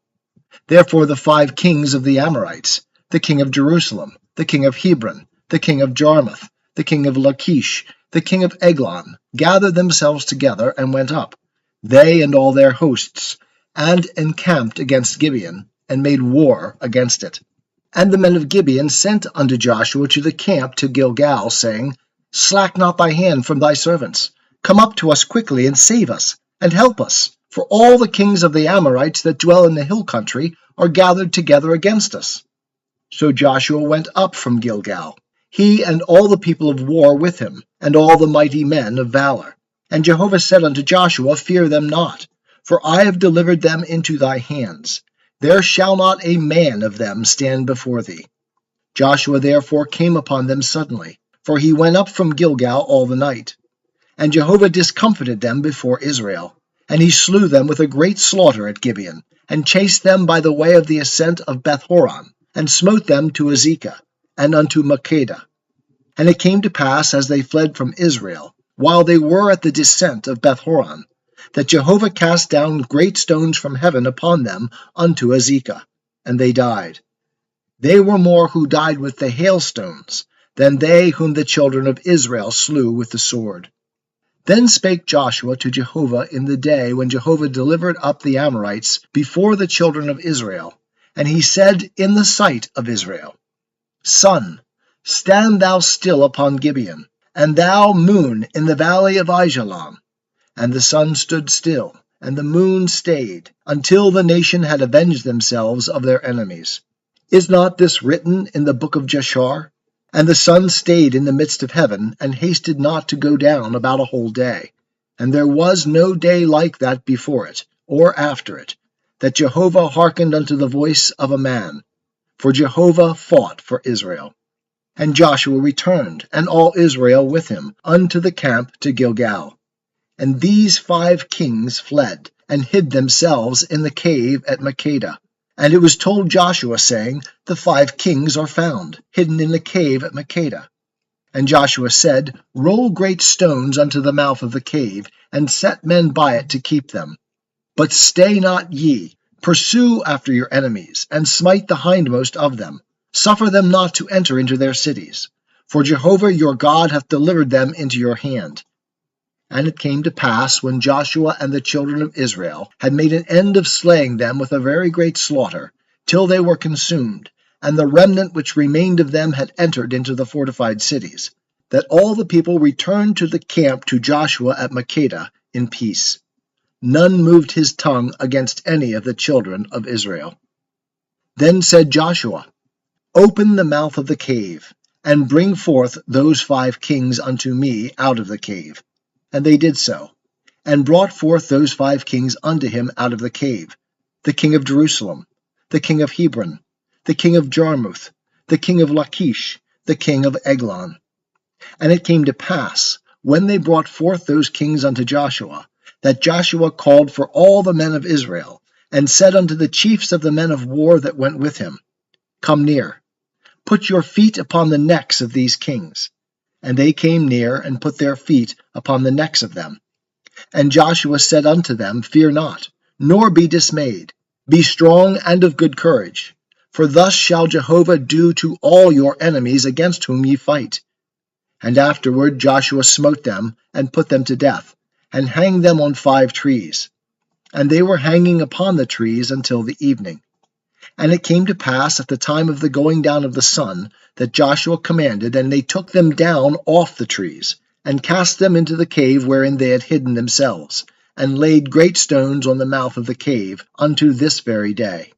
Therefore the 5 kings of the Amorites, the king of Jerusalem, the king of Hebron, the king of Jarmuth, the king of Lachish, the king of Eglon, gathered themselves together and went up, they and all their hosts, and encamped against Gibeon, and made war against it. And the men of Gibeon sent unto Joshua to the camp to Gilgal, saying, Slack not thy hand from thy servants. Come up to us quickly, and save us, and help us, for all the kings of the Amorites that dwell in the hill country are gathered together against us. So Joshua went up from Gilgal, he and all the people of war with him, and all the mighty men of valor. And Jehovah said unto Joshua, Fear them not, for I have delivered them into thy hands. There shall not a man of them stand before thee. Joshua therefore came upon them suddenly, for he went up from Gilgal all the night. And Jehovah discomfited them before Israel, and he slew them with a great slaughter at Gibeon, and chased them by the way of the ascent of Bethhoron, and smote them to Azekah, and unto Makkedah. And it came to pass, as they fled from Israel, while they were at the descent of Bethhoron, that Jehovah cast down great stones from heaven upon them unto Azekah, and they died. They were more who died with the hailstones than they whom the children of Israel slew with the sword. Then spake Joshua to Jehovah in the day when Jehovah delivered up the Amorites before the children of Israel, and he said in the sight of Israel, Sun, stand thou still upon Gibeon, and thou, moon, in the valley of Aijalon. And the sun stood still, and the moon stayed, until the nation had avenged themselves of their enemies. Is not this written in the book of Jashar? And the sun stayed in the midst of heaven, and hasted not to go down about a whole day. And there was no day like that before it, or after it, that Jehovah hearkened unto the voice of a man. For Jehovah fought for Israel. And Joshua returned, and all Israel with him, unto the camp to Gilgal. And these 5 kings fled, and hid themselves in the cave at Makkedah, And it was told Joshua, saying, The 5 kings are found, hidden in the cave at Makkedah. And Joshua said, Roll great stones unto the mouth of the cave, and set men by it to keep them. But stay not ye, pursue after your enemies, and smite the hindmost of them. Suffer them not to enter into their cities. For Jehovah your God hath delivered them into your hand. And it came to pass, when Joshua and the children of Israel had made an end of slaying them with a very great slaughter, till they were consumed, and the remnant which remained of them had entered into the fortified cities, that all the people returned to the camp to Joshua at Makkedah in peace. None moved his tongue against any of the children of Israel. Then said Joshua, Open the mouth of the cave, and bring forth those 5 kings unto me out of the cave. And they did so, and brought forth those 5 kings unto him out of the cave, the king of Jerusalem, the king of Hebron, the king of Jarmuth, the king of Lachish, the king of Eglon. And it came to pass, when they brought forth those kings unto Joshua, that Joshua called for all the men of Israel, and said unto the chiefs of the men of war that went with him, Come near, put your feet upon the necks of these kings. And they came near, and put their feet upon the necks of them. And Joshua said unto them, Fear not, nor be dismayed. Be strong and of good courage. For thus shall Jehovah do to all your enemies against whom ye fight. And afterward Joshua smote them, and put them to death, and hanged them on 5 trees. And they were hanging upon the trees until the evening. And it came to pass at the time of the going down of the sun, that Joshua commanded, and they took them down off the trees, and cast them into the cave wherein they had hidden themselves, and laid great stones on the mouth of the cave unto this very day.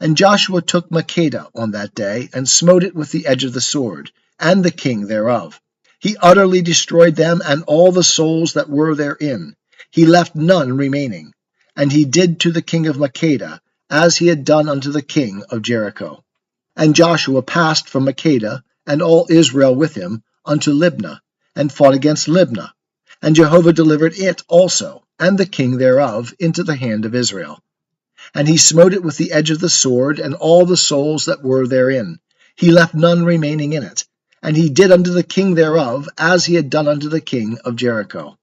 And Joshua took Makkedah on that day, and smote it with the edge of the sword, and the king thereof. He utterly destroyed them, and all the souls that were therein. He left none remaining. And he did to the king of Makkedah, as he had done unto the king of Jericho. And Joshua passed from Makkedah, and all Israel with him, unto Libnah, and fought against Libnah. And Jehovah delivered it also, and the king thereof, into the hand of Israel. And he smote it with the edge of the sword, and all the souls that were therein. He left none remaining in it. And he did unto the king thereof, as he had done unto the king of Jericho.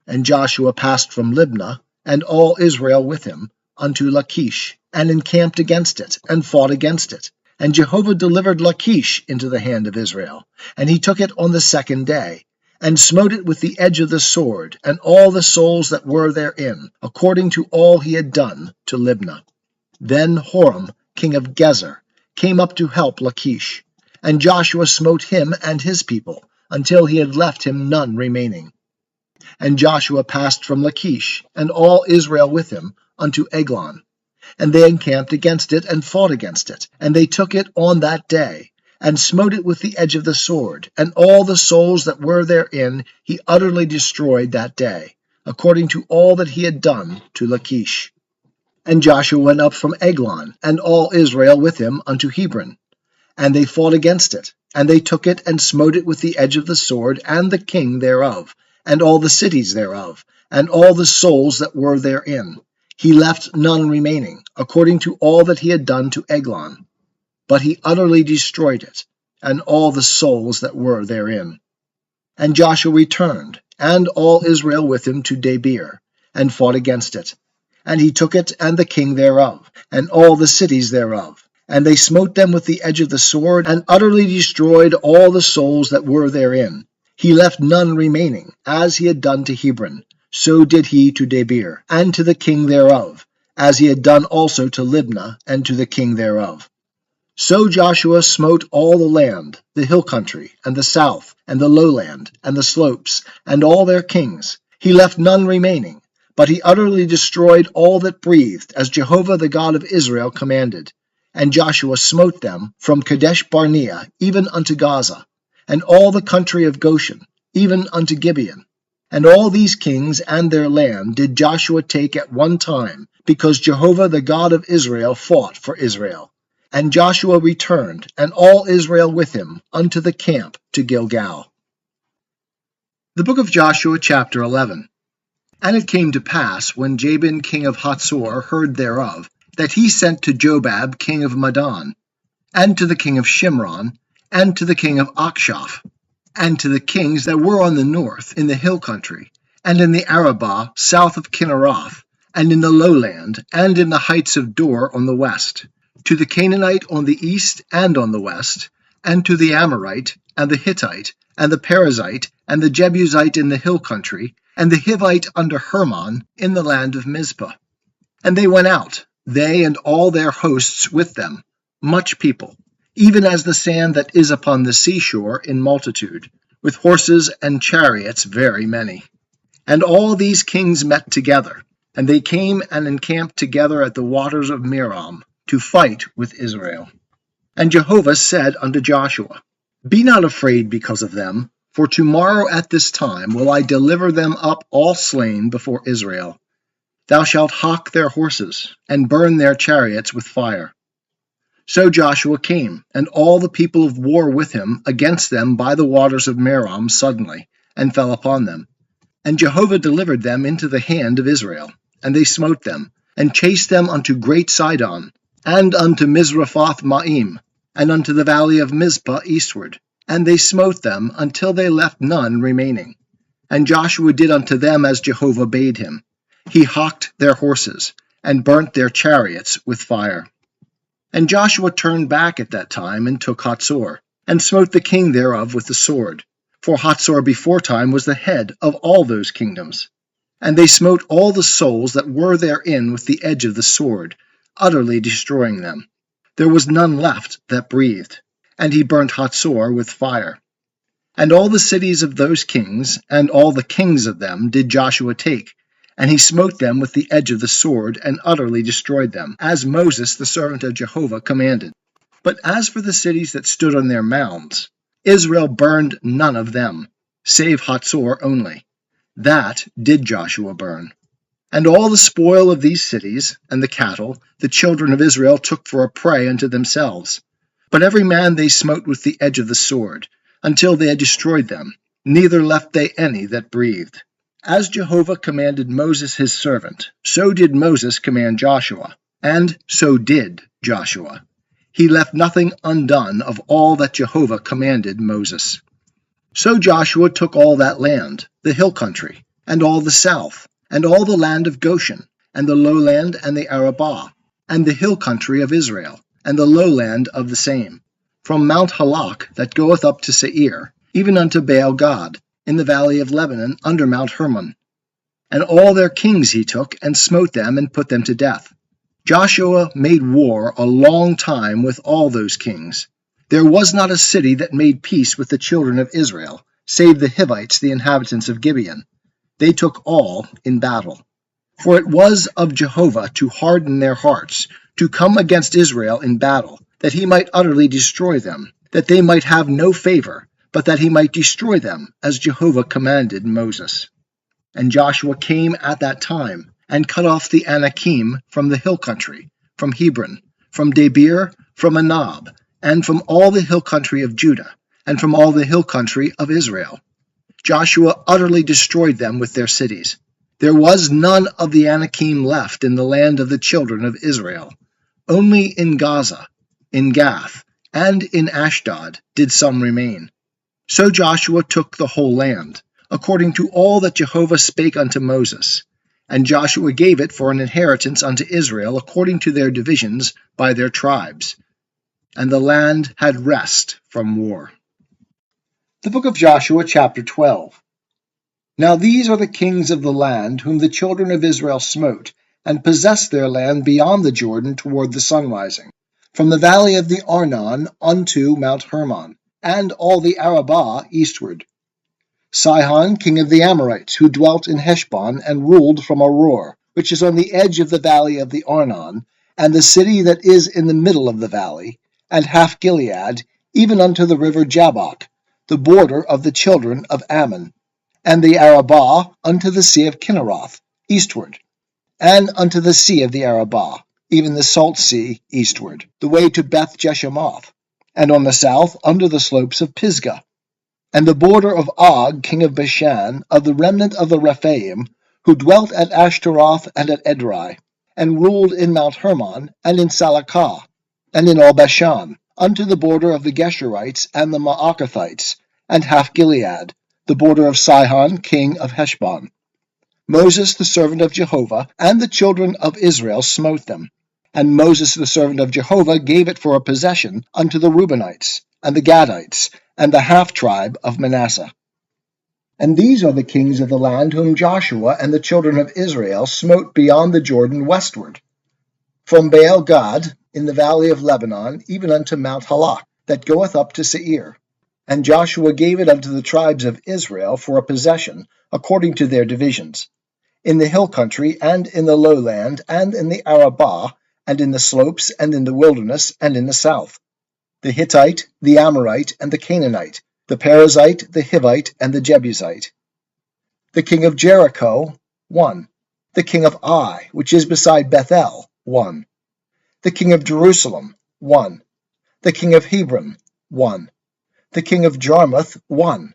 And Joshua passed from Libnah, and all Israel with him, unto Lachish, and encamped against it, and fought against it. And Jehovah delivered Lachish into the hand of Israel. And he took it on the 2nd day, and smote it with the edge of the sword, and all the souls that were therein, according to all he had done to Libnah. Then Horam, king of Gezer, came up to help Lachish. And Joshua smote him and his people, until he had left him none remaining. And Joshua passed from Lachish, and all Israel with him, unto Eglon. And they encamped against it, and fought against it. And they took it on that day, and smote it with the edge of the sword, and all the souls that were therein he utterly destroyed that day, according to all that he had done to Lachish. And Joshua went up from Eglon, and all Israel with him, unto Hebron. And they fought against it, and they took it, and smote it with the edge of the sword, and the king thereof, and all the cities thereof, and all the souls that were therein. He left none remaining, according to all that he had done to Eglon. But he utterly destroyed it, and all the souls that were therein. And Joshua returned, and all Israel with him, to Debir, and fought against it. And he took it, and the king thereof, and all the cities thereof. And they smote them with the edge of the sword, and utterly destroyed all the souls that were therein. He left none remaining, as he had done to Hebron. So did he to Debir, and to the king thereof, as he had done also to Libnah, and to the king thereof. So Joshua smote all the land, the hill country, and the south, and the lowland, and the slopes, and all their kings. He left none remaining, but he utterly destroyed all that breathed, as Jehovah the God of Israel commanded. And Joshua smote them from Kadesh Barnea even unto Gaza, and all the country of Goshen, even unto Gibeon. And all these kings and their land did Joshua take at one time, because Jehovah the God of Israel fought for Israel. And Joshua returned, and all Israel with him, unto the camp to Gilgal. The book of Joshua, chapter 11. And it came to pass, when Jabin king of Hatzor heard thereof, that he sent to Jobab king of Madon, and to the king of Shimron, and to the king of Akshaph, and to the kings that were on the north in the hill country, and in the Arabah south of Kinneroth, and in the lowland, and in the heights of Dor on the west, to the Canaanite on the east and on the west, and to the Amorite, and the Hittite, and the Perizzite, and the Jebusite in the hill country, and the Hivite under Hermon in the land of Mizpah. And they went out, they and all their hosts with them, much people, even as the sand that is upon the seashore in multitude, with horses and chariots very many. And all these kings met together, and they came and encamped together at the waters of Merom, to fight with Israel. And Jehovah said unto Joshua, Be not afraid because of them, for tomorrow at this time will I deliver them up all slain before Israel. Thou shalt hock their horses, and burn their chariots with fire. So Joshua came, and all the people of war with him, against them by the waters of Merom suddenly, and fell upon them. And Jehovah delivered them into the hand of Israel, and they smote them, and chased them unto great Sidon, and unto Mizraphoth Maim, and unto the valley of Mizpah eastward. And they smote them until they left none remaining. And Joshua did unto them as Jehovah bade him. He hocked their horses, and burnt their chariots with fire. And Joshua turned back at that time, and took Hatzor, and smote the king thereof with the sword. For Hatzor beforetime was the head of all those kingdoms. And they smote all the souls that were therein with the edge of the sword, utterly destroying them. There was none left that breathed. And he burnt Hatzor with fire. And all the cities of those kings, and all the kings of them, did Joshua take, and he smote them with the edge of the sword, and utterly destroyed them, as Moses the servant of Jehovah commanded. But as for the cities that stood on their mounds, Israel burned none of them, save Hatzor only. That did Joshua burn. And all the spoil of these cities, and the cattle, the children of Israel took for a prey unto themselves. But every man they smote with the edge of the sword, until they had destroyed them, neither left they any that breathed. As Jehovah commanded Moses his servant, so did Moses command Joshua, and so did Joshua. He left nothing undone of all that Jehovah commanded Moses. So Joshua took all that land, the hill country, and all the south, and all the land of Goshen, and the lowland and the Arabah, and the hill country of Israel, and the lowland of the same, from Mount Halak that goeth up to Seir, even unto Baal Gad, in the valley of Lebanon under Mount Hermon. And all their kings he took, and smote them, and put them to death. Joshua made war a long time with all those kings. There was not a city that made peace with the children of Israel, save the Hivites, the inhabitants of Gibeon. They took all in battle. For it was of Jehovah to harden their hearts, to come against Israel in battle, that he might utterly destroy them, that they might have no favor, but that he might destroy them, as Jehovah commanded Moses. And Joshua came at that time, and cut off the Anakim from the hill country, from Hebron, from Debir, from Anab, and from all the hill country of Judah, and from all the hill country of Israel. Joshua utterly destroyed them with their cities. There was none of the Anakim left in the land of the children of Israel. Only in Gaza, in Gath, and in Ashdod did some remain. So Joshua took the whole land, according to all that Jehovah spake unto Moses. And Joshua gave it for an inheritance unto Israel according to their divisions by their tribes. And the land had rest from war. The book of Joshua, chapter 12. Now these are the kings of the land whom the children of Israel smote, and possessed their land beyond the Jordan toward the sunrising, from the valley of the Arnon unto Mount Hermon, and all the Arabah eastward. Sihon, king of the Amorites, who dwelt in Heshbon, and ruled from Aroer, which is on the edge of the valley of the Arnon, and the city that is in the middle of the valley, and half Gilead, even unto the river Jabbok, the border of the children of Ammon, and the Arabah unto the sea of Kinneroth, eastward, and unto the sea of the Arabah, even the salt sea eastward, the way to Beth Jeshemoth, and on the south under the slopes of Pisgah, and the border of Og, king of Bashan, of the remnant of the Rephaim, who dwelt at Ashtaroth and at Edrei, and ruled in Mount Hermon, and in Salakah, and in all Bashan, unto the border of the Geshurites and the Maacathites, and half Gilead, the border of Sihon king of Heshbon. Moses the servant of Jehovah and the children of Israel smote them. And Moses the servant of Jehovah gave it for a possession unto the Reubenites, and the Gadites, and the half-tribe of Manasseh. And these are the kings of the land whom Joshua and the children of Israel smote beyond the Jordan westward, from Baal-gad in the valley of Lebanon, even unto Mount Halak, that goeth up to Seir. And Joshua gave it unto the tribes of Israel for a possession, according to their divisions, in the hill country, and in the lowland, and in the Arabah, and in the slopes, and in the wilderness, and in the south, the Hittite, the Amorite, and the Canaanite, the Perizzite, the Hivite, and the Jebusite. The king of Jericho, 1. The king of Ai, which is beside Bethel, 1. The king of Jerusalem, 1. The king of Hebron, 1. The king of Jarmuth, 1.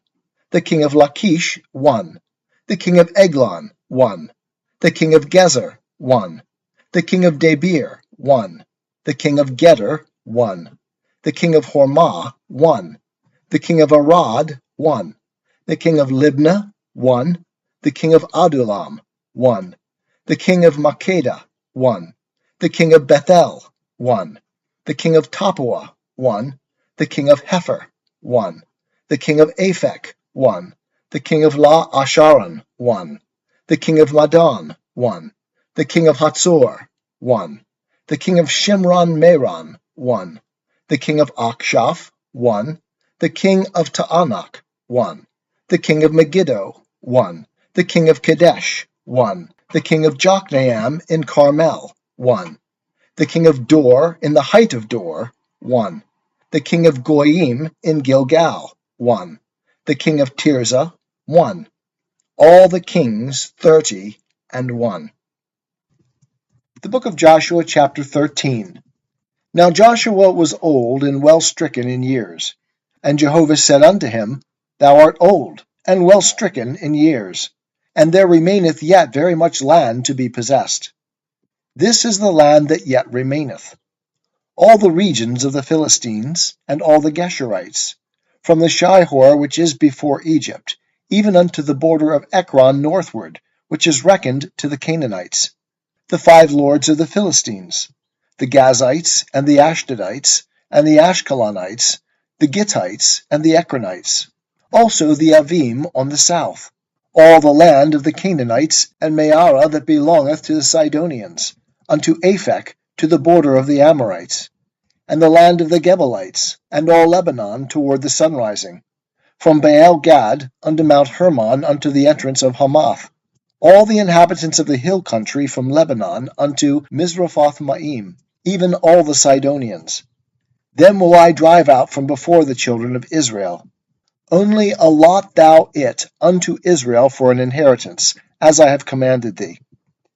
The king of Lachish, 1. The king of Eglon, 1. The king of Gezer, 1. The king of Debir, 1. The king of Geder, 1. The king of Hormah, 1. The king of Arad, 1. The king of Libnah, 1. The king of Adullam, 1. The king of Makkedah, 1. The king of Bethel, 1. The king of Tappuah, 1. The king of Hepher, 1. The king of Aphek, 1. The king of La Asharon, 1. The king of Madon, 1. The king of Hatzor, 1. The king of Shimron Meron, 1. The king of Akshaph, 1. The king of Taanach, 1. The king of Megiddo, 1. The king of Kadesh, 1. The king of Jokneam in Carmel, 1. The king of Dor in the height of Dor, 1. The king of Goyim in Gilgal, 1. The king of Tirzah, 1. All the kings 30 and 1. The book of Joshua, chapter 13. Now Joshua was old and well stricken in years. And Jehovah said unto him, Thou art old, and well stricken in years, and there remaineth yet very much land to be possessed. This is the land that yet remaineth, all the regions of the Philistines, and all the Geshurites, from the Shihor which is before Egypt, even unto the border of Ekron northward, which is reckoned to the Canaanites, the 5 lords of the Philistines, the Gazites, and the Ashdodites, and the Ashkelonites, the Gittites, and the Ekronites, also the Avim on the south, all the land of the Canaanites, and Meara that belongeth to the Sidonians, unto Aphek, to the border of the Amorites, and the land of the Gebalites, and all Lebanon toward the sunrising, from Baal-gad unto Mount Hermon unto the entrance of Hamath, all the inhabitants of the hill country from Lebanon unto Misrephoth-maim, even all the Sidonians. Them will I drive out from before the children of Israel. Only allot thou it unto Israel for an inheritance, as I have commanded thee.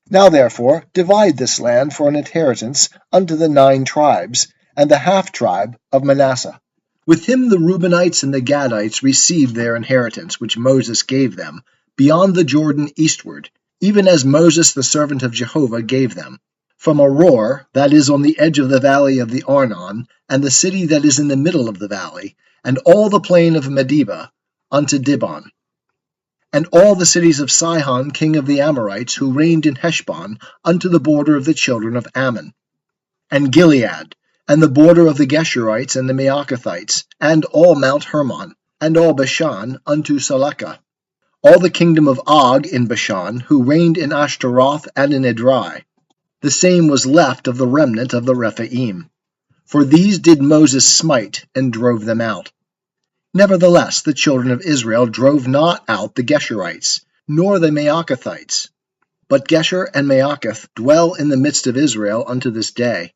Now therefore divide this land for an inheritance unto the 9 tribes, and the half-tribe of Manasseh. With him the Reubenites and the Gadites received their inheritance, which Moses gave them, beyond the Jordan eastward, even as Moses the servant of Jehovah gave them, from Aroer, that is on the edge of the valley of the Arnon, and the city that is in the middle of the valley, and all the plain of Medeba, unto Dibon, and all the cities of Sihon king of the Amorites, who reigned in Heshbon, unto the border of the children of Ammon, and Gilead, and the border of the Geshurites and the Maacathites, and all Mount Hermon, and all Bashan, unto Salekah, all the kingdom of Og in Bashan, who reigned in Ashtaroth and in Edrei. The same was left of the remnant of the Rephaim. For these did Moses smite, and drove them out. Nevertheless the children of Israel drove not out the Geshurites, nor the Maacathites. But Gesher and Maacath dwell in the midst of Israel unto this day.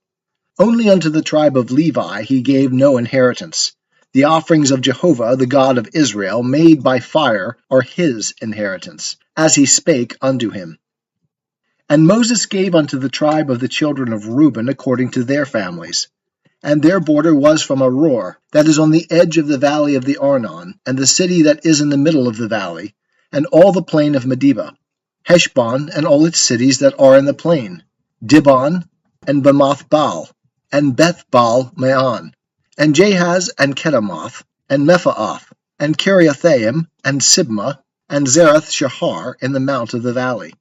Only unto the tribe of Levi he gave no inheritance. The offerings of Jehovah, the God of Israel, made by fire, are his inheritance, as he spake unto him. And Moses gave unto the tribe of the children of Reuben according to their families. And their border was from Aroer, that is on the edge of the valley of the Arnon, and the city that is in the middle of the valley, and all the plain of Medeba, Heshbon, and all its cities that are in the plain, Dibon, and Bamoth-baal, and Beth-baal-meon, and Jahaz, and Kedemoth, and Mephaath, and Kiriathaim, and Sibmah, and Zerath-shahar in the mount of the valley,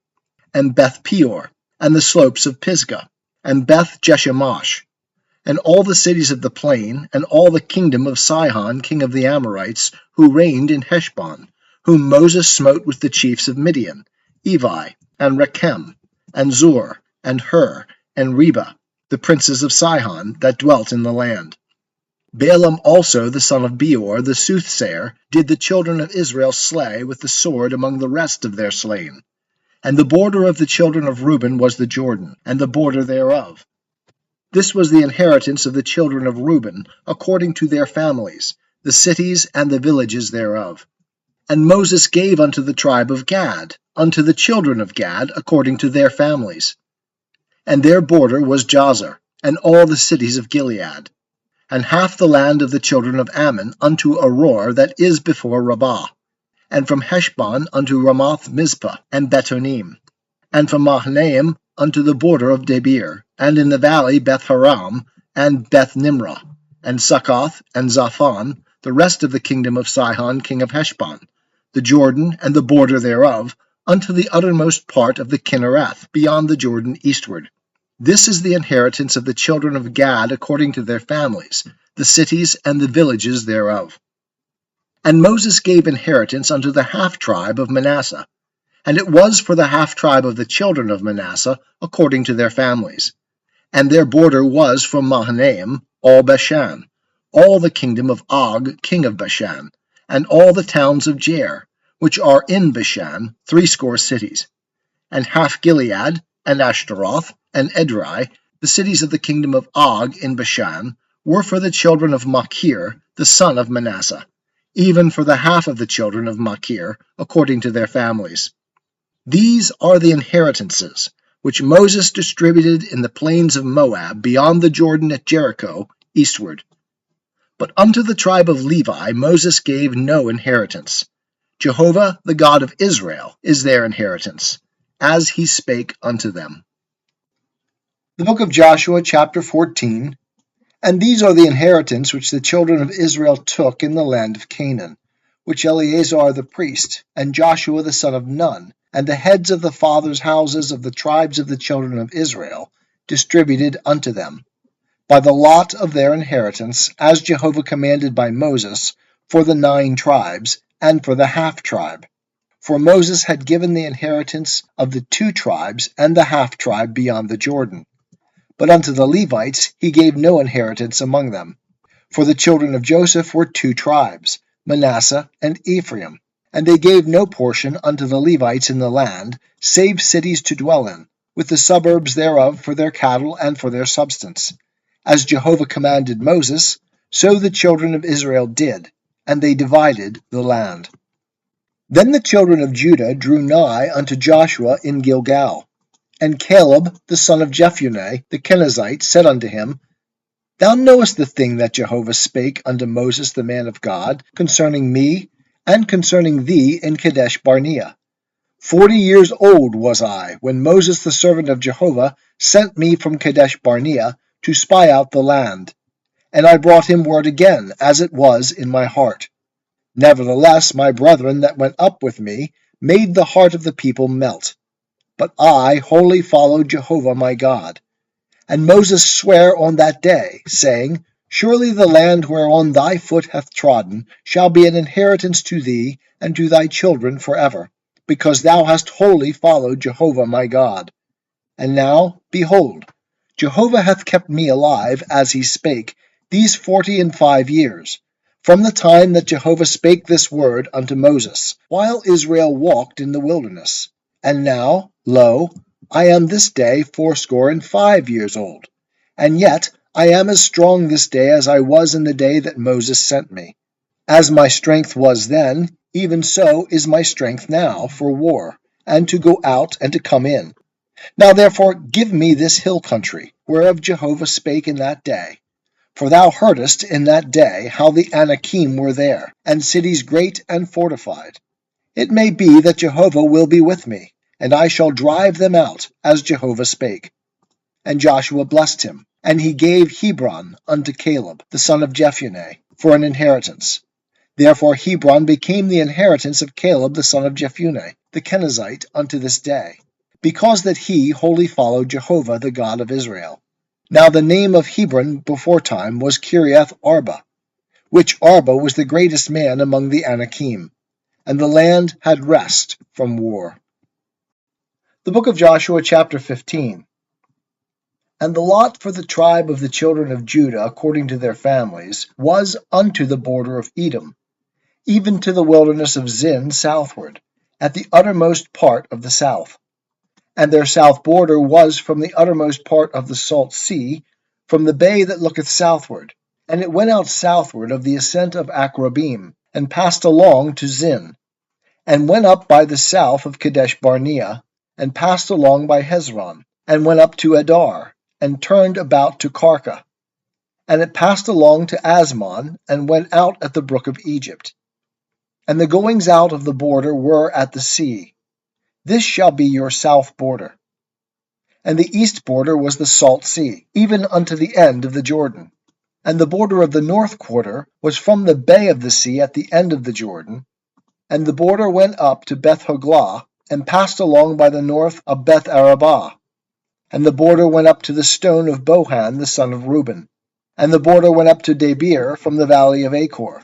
and Beth-peor, and the slopes of Pisgah, and Beth-jeshemosh, and all the cities of the plain, and all the kingdom of Sihon king of the Amorites, who reigned in Heshbon, whom Moses smote with the chiefs of Midian, Evi, and Rechem, and Zur, and Hur, and Reba, the princes of Sihon that dwelt in the land. Balaam also the son of Beor, the soothsayer, did the children of Israel slay with the sword among the rest of their slain. And the border of the children of Reuben was the Jordan, and the border thereof. This was the inheritance of the children of Reuben, according to their families, the cities and the villages thereof. And Moses gave unto the tribe of Gad, unto the children of Gad, according to their families. And their border was Jazer, and all the cities of Gilead, and half the land of the children of Ammon unto Aroer that is before Rabbah, and from Heshbon unto Ramoth Mizpah and Betonim, and from Mahanaim unto the border of Debir, and in the valley Beth-haram, and Beth-nimrah, and Succoth, and Zaphon, the rest of the kingdom of Sihon king of Heshbon, the Jordan and the border thereof, unto the uttermost part of the Kinnereth, beyond the Jordan eastward. This is the inheritance of the children of Gad according to their families, the cities and the villages thereof. And Moses gave inheritance unto the half-tribe of Manasseh, and it was for the half-tribe of the children of Manasseh according to their families. And their border was from Mahanaim, all Bashan, all the kingdom of Og king of Bashan, and all the towns of Jair, which are in Bashan, 80 cities, and half Gilead, and Ashtaroth, and Edrei, the cities of the kingdom of Og in Bashan, were for the children of Machir, the son of Manasseh, even for the half of the children of Machir, according to their families. These are the inheritances which Moses distributed in the plains of Moab, beyond the Jordan at Jericho, eastward. But unto the tribe of Levi Moses gave no inheritance. Jehovah, the God of Israel, is their inheritance, as he spake unto them. The book of Joshua, chapter 14. And these are the inheritance which the children of Israel took in the land of Canaan, which Eleazar the priest, and Joshua the son of Nun, and the heads of the fathers' houses of the tribes of the children of Israel, distributed unto them, by the lot of their inheritance, as Jehovah commanded by Moses, for the 9 tribes, and for the half-tribe. For Moses had given the inheritance of the 2 tribes and the half-tribe beyond the Jordan. But unto the Levites he gave no inheritance among them. For the children of Joseph were 2 tribes, Manasseh and Ephraim, and they gave no portion unto the Levites in the land, save cities to dwell in, with the suburbs thereof for their cattle and for their substance. As Jehovah commanded Moses, so the children of Israel did, and they divided the land. Then the children of Judah drew nigh unto Joshua in Gilgal. And Caleb the son of Jephunneh the Kenizzite said unto him, Thou knowest the thing that Jehovah spake unto Moses the man of God concerning me, and concerning thee in Kadesh Barnea. 40 years old was I, when Moses the servant of Jehovah sent me from Kadesh Barnea to spy out the land. And I brought him word again, as it was in my heart. Nevertheless my brethren that went up with me made the heart of the people melt. But I wholly followed Jehovah my God. And Moses sware on that day, saying, Surely the land whereon thy foot hath trodden shall be an inheritance to thee and to thy children forever, because thou hast wholly followed Jehovah my God. And now, behold, Jehovah hath kept me alive, as he spake, these 45 years, from the time that Jehovah spake this word unto Moses, while Israel walked in the wilderness. And now, lo, I am this day 85 years old, and yet I am as strong this day as I was in the day that Moses sent me. As my strength was then, even so is my strength now for war, and to go out and to come in. Now therefore give me this hill country, whereof Jehovah spake in that day. For thou heardest in that day how the Anakim were there, and cities great and fortified. It may be that Jehovah will be with me, and I shall drive them out, as Jehovah spake. And Joshua blessed him. And he gave Hebron unto Caleb, the son of Jephunneh, for an inheritance. Therefore Hebron became the inheritance of Caleb the son of Jephunneh, the Kenizzite, unto this day, because that he wholly followed Jehovah the God of Israel. Now the name of Hebron beforetime was Kiriath Arba, which Arba was the greatest man among the Anakim, and the land had rest from war. The book of Joshua, chapter 15. And the lot for the tribe of the children of Judah, according to their families, was unto the border of Edom, even to the wilderness of Zin southward, at the uttermost part of the south. And their south border was from the uttermost part of the salt sea, from the bay that looketh southward. And it went out southward of the ascent of Akrabim, and passed along to Zin, and went up by the south of Kadesh Barnea, and passed along by Hezron, and went up to Adar, and turned about to Karka. And it passed along to Asmon, and went out at the brook of Egypt. And the goings out of the border were at the sea. This shall be your south border. And the east border was the salt sea, even unto the end of the Jordan. And the border of the north quarter was from the bay of the sea at the end of the Jordan. And the border went up to Beth Hoglah, and passed along by the north of Beth Arabah. And the border went up to the stone of Bohan the son of Reuben. And the border went up to Debir from the valley of Achor.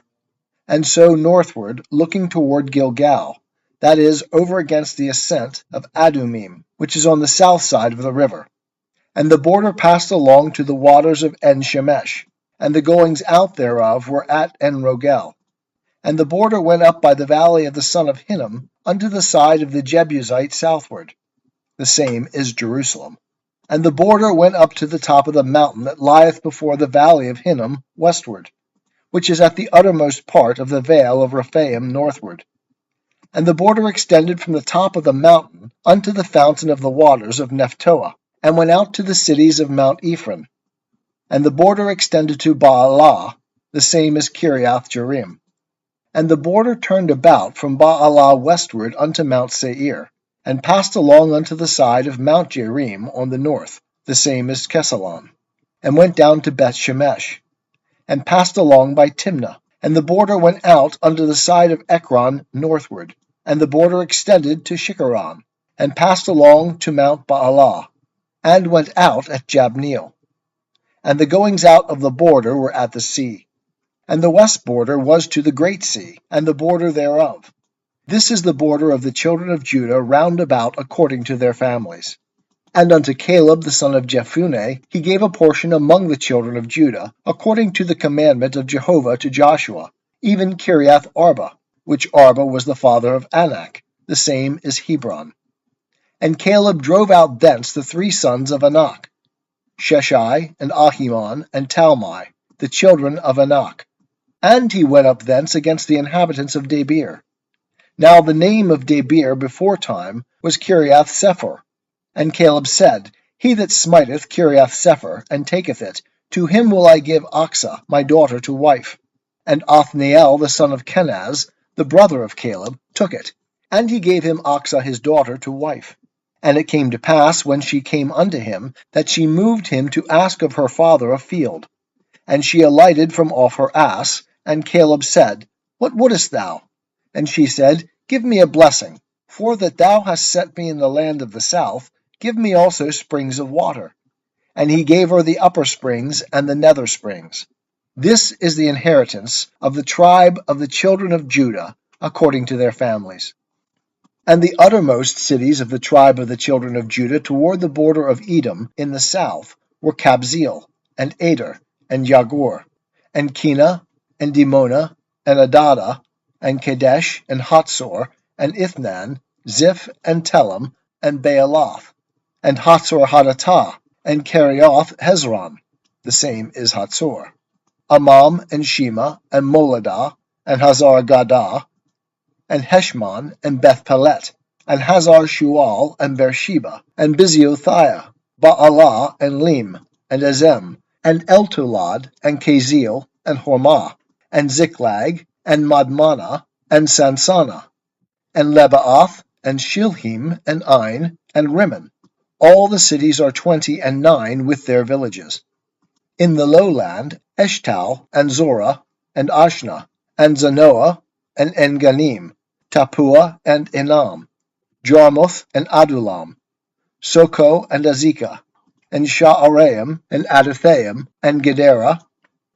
And so northward, looking toward Gilgal, that is, over against the ascent of Adumim, which is on the south side of the river. And the border passed along to the waters of En-Shemesh, and the goings out thereof were at En-Rogel. And the border went up by the valley of the son of Hinnom unto the side of the Jebusite southward. The same is Jerusalem. And the border went up to the top of the mountain that lieth before the valley of Hinnom westward, which is at the uttermost part of the vale of Rephaim northward. And the border extended from the top of the mountain unto the fountain of the waters of Nephtoah, and went out to the cities of Mount Ephraim. And the border extended to Baalah, the same as Kiriath Jearim. And the border turned about from Baalah westward unto Mount Seir, and passed along unto the side of Mount Jearim on the north, the same as Kesalon, and went down to Beth Shemesh, and passed along by Timnah. And the border went out unto the side of Ekron northward, and the border extended to Shikharon, and passed along to Mount Baalah, and went out at Jabneel. And the goings out of the border were at the sea. And the west border was to the great sea, and the border thereof. This is the border of the children of Judah round about according to their families. And unto Caleb the son of Jephunneh he gave a portion among the children of Judah, according to the commandment of Jehovah to Joshua, even Kiriath Arba, which Arba was the father of Anak, the same is Hebron. And Caleb drove out thence the 3 sons of Anak, Sheshai, and Ahiman, and Talmai, the children of Anak. And he went up thence against the inhabitants of Debir. Now the name of Debir beforetime was Kiriath Sepher. And Caleb said, He that smiteth Kiriath Sepher, and taketh it, to him will I give Achsah my daughter to wife. And Othniel the son of Kenaz, the brother of Caleb, took it, and he gave him Achsah his daughter to wife. And it came to pass, when she came unto him, that she moved him to ask of her father a field. And she alighted from off her ass, and Caleb said, What wouldest thou? And she said, Give me a blessing, for that thou hast set me in the land of the south, give me also springs of water. And he gave her the upper springs and the nether springs. This is the inheritance of the tribe of the children of Judah, according to their families. And the uttermost cities of the tribe of the children of Judah toward the border of Edom in the south were Kabzeel, and Ader, and Yagur, and Kena, and Dimona, and Adada, and Kadesh, and Hatzor, and Ithnan, Ziph, and Telem, and Baalath, and Hatzor Hadatah, and Kerioth Hezron, the same is Hatzor, Amam, and Shema, and Moladah, and Hazar Gadah, and Heshmon, and Beth Pelet, and Hazar Shual, and Beersheba, and Biziothiah, Baalah, and Lim, and Ezem, and Eltolad, and Kaziel, and Hormah, and Ziklag, and Madmana, and Sansana, and Lebaath, and Shilhim, and Ain, and Rimmon, All the cities are 29 with their villages. In the lowland, Eshtal, and Zorah, and Ashna, and Zanoah, and Enganim, Tapua, and Enam, Jarmuth, and Adullam, Soko, and Azekah, and Sha'araim, and Adathaim, and Gedera,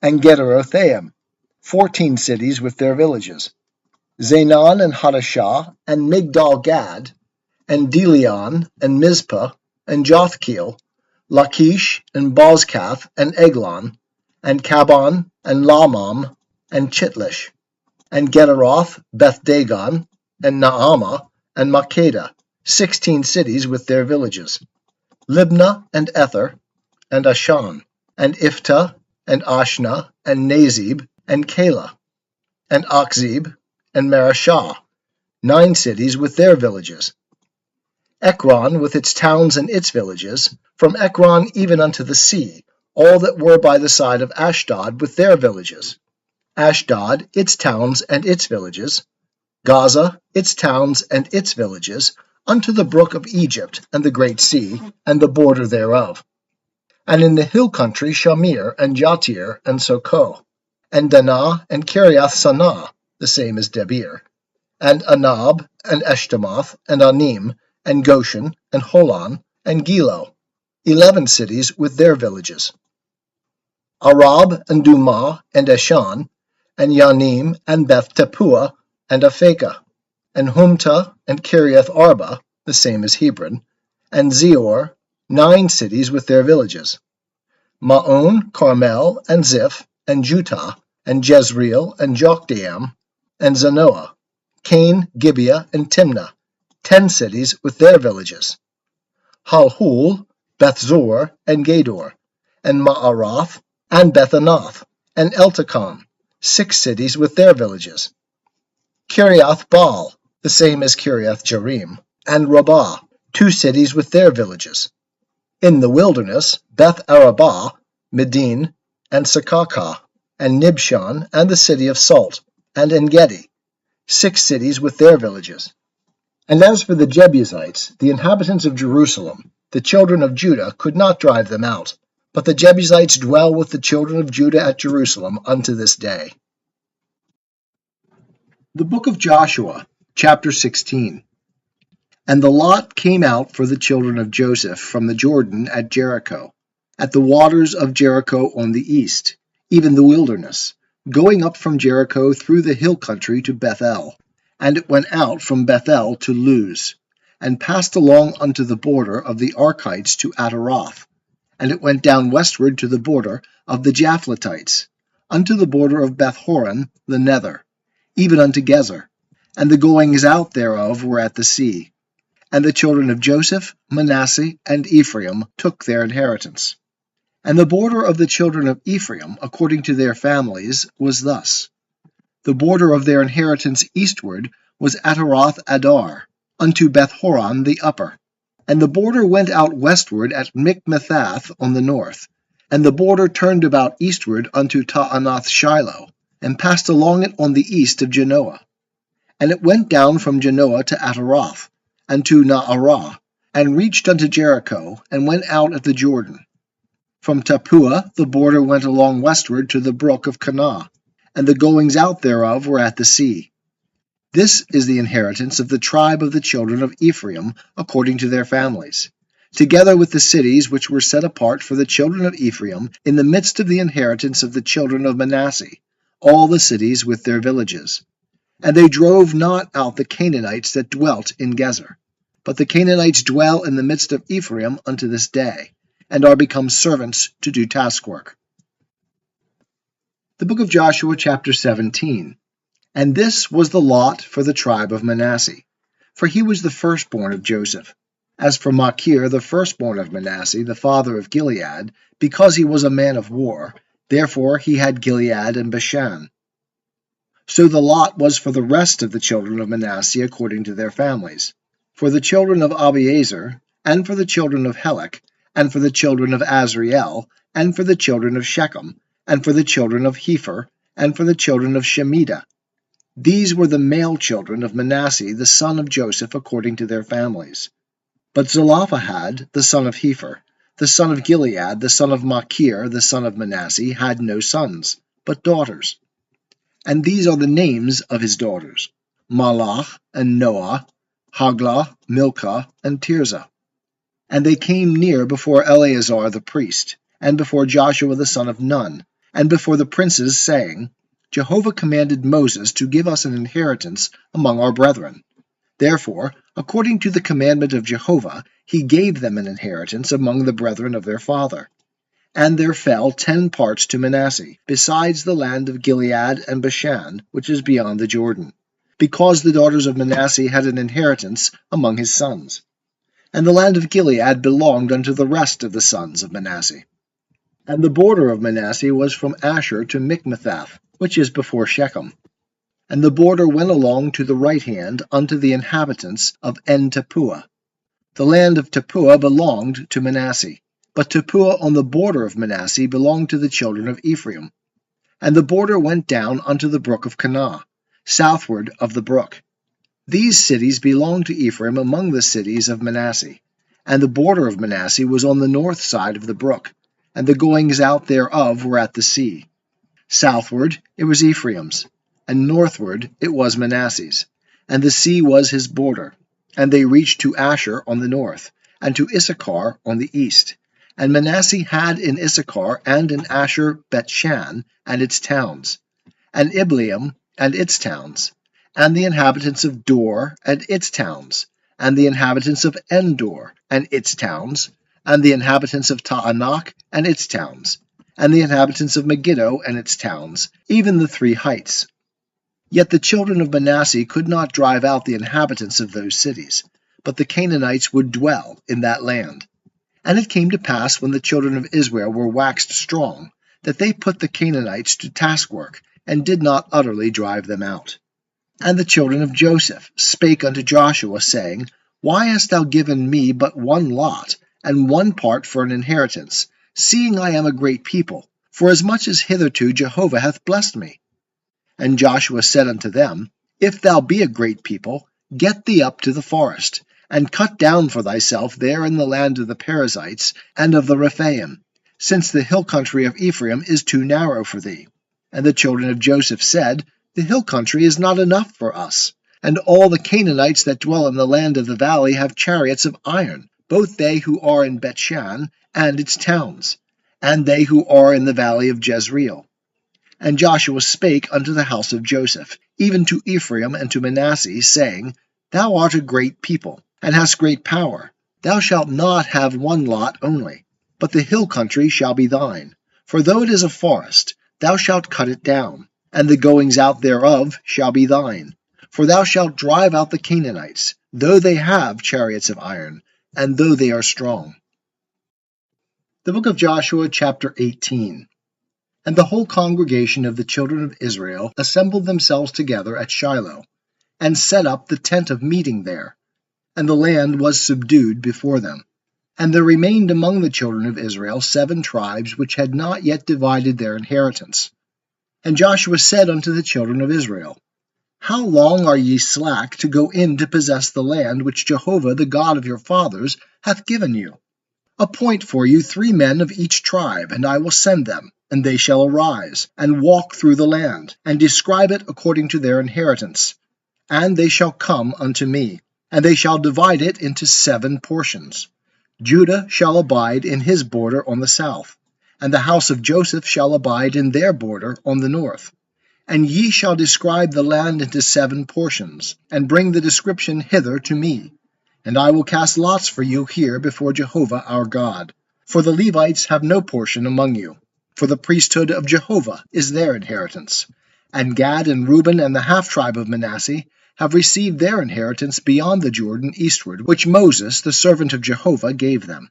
and Gederothaim, 14 cities with their villages. Zaanan, and Hadashah, and Migdal-Gad, and Delion, and Mizpah, and Jothkeel, Lachish, and Bozkath, and Eglon, and Kabon, and Lamam, and Chitlish, and Gederoth, Beth-Dagon, and Naamah, and Makkedah, 16 cities with their villages. Libnah, and Ether, and Ashan, and Iftah, and Ashna, and Nazib, and Keilah, and Achzib, and Marashah, 9 cities with their villages. Ekron with its towns and its villages, from Ekron even unto the sea, all that were by the side of Ashdod with their villages. Ashdod, its towns and its villages. Gaza, its towns and its villages, unto the brook of Egypt and the great sea, and the border thereof. And in the hill country Shamir, and Jatir, and Soko, and Danah, and Kiriath Sanah, the same as Debir, and Anab, and Eshtemoth, and Anim, and Goshen, and Holon, and Gilo, 11 cities with their villages. Arab, and Dumah, and Eshan, and Yanim, and Beth Tapua, and Aphekah, and Humta, and Kiriath Arba, the same as Hebron, and Zior, 9 cities with their villages. Maon, Carmel, and Ziph, and Jutah, and Jezreel, and Jokdeam, and Zanoah, Cain, Gibeah, and Timnah, 10 cities with their villages. Halhul, Bethzor, and Gedor, and Ma'arath, and Bethanath, and Eltekon, 6 cities with their villages. Kiriath Baal, the same as Kiriath Jearim, and Rabbah, 2 cities with their villages. In the wilderness, Beth Arabah, Medin, and Sakakah, and Nibshan, and the city of Salt, and Engedi, 6 cities with their villages. And as for the Jebusites, the inhabitants of Jerusalem, the children of Judah could not drive them out, but the Jebusites dwell with the children of Judah at Jerusalem unto this day. The book of Joshua, chapter 16. And the lot came out for the children of Joseph from the Jordan at Jericho, at the waters of Jericho on the east, even the wilderness, going up from Jericho through the hill country to Bethel. And it went out from Bethel to Luz, and passed along unto the border of the Archites to Ataroth. And it went down westward to the border of the Japhletites, unto the border of Bethhoron the nether, even unto Gezer. And the goings out thereof were at the sea. And the children of Joseph, Manasseh, and Ephraim took their inheritance. And the border of the children of Ephraim, according to their families, was thus. The border of their inheritance eastward was Ataroth Adar, unto Bethhoron the upper. And the border went out westward at Michmethath on the north. And the border turned about eastward unto Taanath Shiloh, and passed along it on the east of Genoa. And it went down from Genoa to Ataroth, and to Naarah, and reached unto Jericho, and went out at the Jordan. From Tapua the border went along westward to the brook of Kanah, and the goings out thereof were at the sea. This is the inheritance of the tribe of the children of Ephraim, according to their families, together with the cities which were set apart for the children of Ephraim in the midst of the inheritance of the children of Manasseh, all the cities with their villages. And they drove not out the Canaanites that dwelt in Gezer. But the Canaanites dwell in the midst of Ephraim unto this day, and are become servants to do taskwork. The book of Joshua, chapter 17. And this was the lot for the tribe of Manasseh, for he was the firstborn of Joseph. As for Machir, the firstborn of Manasseh, the father of Gilead, because he was a man of war, therefore he had Gilead and Bashan. So the lot was for the rest of the children of Manasseh according to their families, for the children of Abiezer, and for the children of Helek, and for the children of Azriel, and for the children of Shechem, and for the children of Hepher, and for the children of Shemida. These were the male children of Manasseh the son of Joseph according to their families. But Zelophehad, the son of Hepher, the son of Gilead, the son of Machir, the son of Manasseh, had no sons, but daughters. And these are the names of his daughters: Mahlah, and Noah, Haglah, Milcah, and Tirzah. And they came near before Eleazar the priest, and before Joshua the son of Nun, and before the princes, saying, Jehovah commanded Moses to give us an inheritance among our brethren. Therefore, according to the commandment of Jehovah, he gave them an inheritance among the brethren of their father. And there fell 10 parts to Manasseh, besides the land of Gilead and Bashan, which is beyond the Jordan, because the daughters of Manasseh had an inheritance among his sons. And the land of Gilead belonged unto the rest of the sons of Manasseh. And the border of Manasseh was from Asher to Michmethath, which is before Shechem. And the border went along to the right hand unto the inhabitants of En-Tappuah. The land of Tappuah belonged to Manasseh, but Tappuah on the border of Manasseh belonged to the children of Ephraim. And the border went down unto the brook of Kanah, southward of the brook. These cities belonged to Ephraim among the cities of Manasseh. And the border of Manasseh was on the north side of the brook, and the goings out thereof were at the sea. Southward it was Ephraim's, and northward it was Manasseh's, and the sea was his border. And they reached to Asher on the north, and to Issachar on the east. And Manasseh had in Issachar and in Asher Bethshan and its towns, and Ibleam and its towns, and the inhabitants of Dor and its towns, and the inhabitants of Endor and its towns, and the inhabitants of Taanach and its towns, and the inhabitants of Megiddo and its towns, even the 3 heights. Yet the children of Manasseh could not drive out the inhabitants of those cities, but the Canaanites would dwell in that land. And it came to pass, when the children of Israel were waxed strong, that they put the Canaanites to taskwork, and did not utterly drive them out. And the children of Joseph spake unto Joshua, saying, Why hast thou given me but one lot, and one part for an inheritance, seeing I am a great people, forasmuch as hitherto Jehovah hath blessed me? And Joshua said unto them, If thou be a great people, get thee up to the forest, and cut down for thyself there in the land of the Perizzites and of the Rephaim, since the hill country of Ephraim is too narrow for thee. And the children of Joseph said, The hill country is not enough for us, and all the Canaanites that dwell in the land of the valley have chariots of iron, both they who are in Bethshan and its towns, and they who are in the valley of Jezreel. And Joshua spake unto the house of Joseph, even to Ephraim and to Manasseh, saying, Thou art a great people, and hast great power. Thou shalt not have one lot only, but the hill country shall be thine. For though it is a forest, thou shalt cut it down, and the goings out thereof shall be thine. For thou shalt drive out the Canaanites, though they have chariots of iron, and though they are strong. The book of Joshua, chapter 18. And the whole congregation of the children of Israel assembled themselves together at Shiloh, and set up the tent of meeting there. And the land was subdued before them. And there remained among the children of Israel 7 tribes which had not yet divided their inheritance. And Joshua said unto the children of Israel, How long are ye slack to go in to possess the land which Jehovah the God of your fathers hath given you? Appoint for you 3 men of each tribe, and I will send them, and they shall arise, and walk through the land, and describe it according to their inheritance. And they shall come unto me, and they shall divide it into 7 portions. Judah shall abide in his border on the south, and the house of Joseph shall abide in their border on the north. And ye shall describe the land into 7 portions, and bring the description hither to me. And I will cast lots for you here before Jehovah our God. For the Levites have no portion among you, for the priesthood of Jehovah is their inheritance. And Gad and Reuben and the half-tribe of Manasseh have received their inheritance beyond the Jordan eastward, which Moses, the servant of Jehovah, gave them.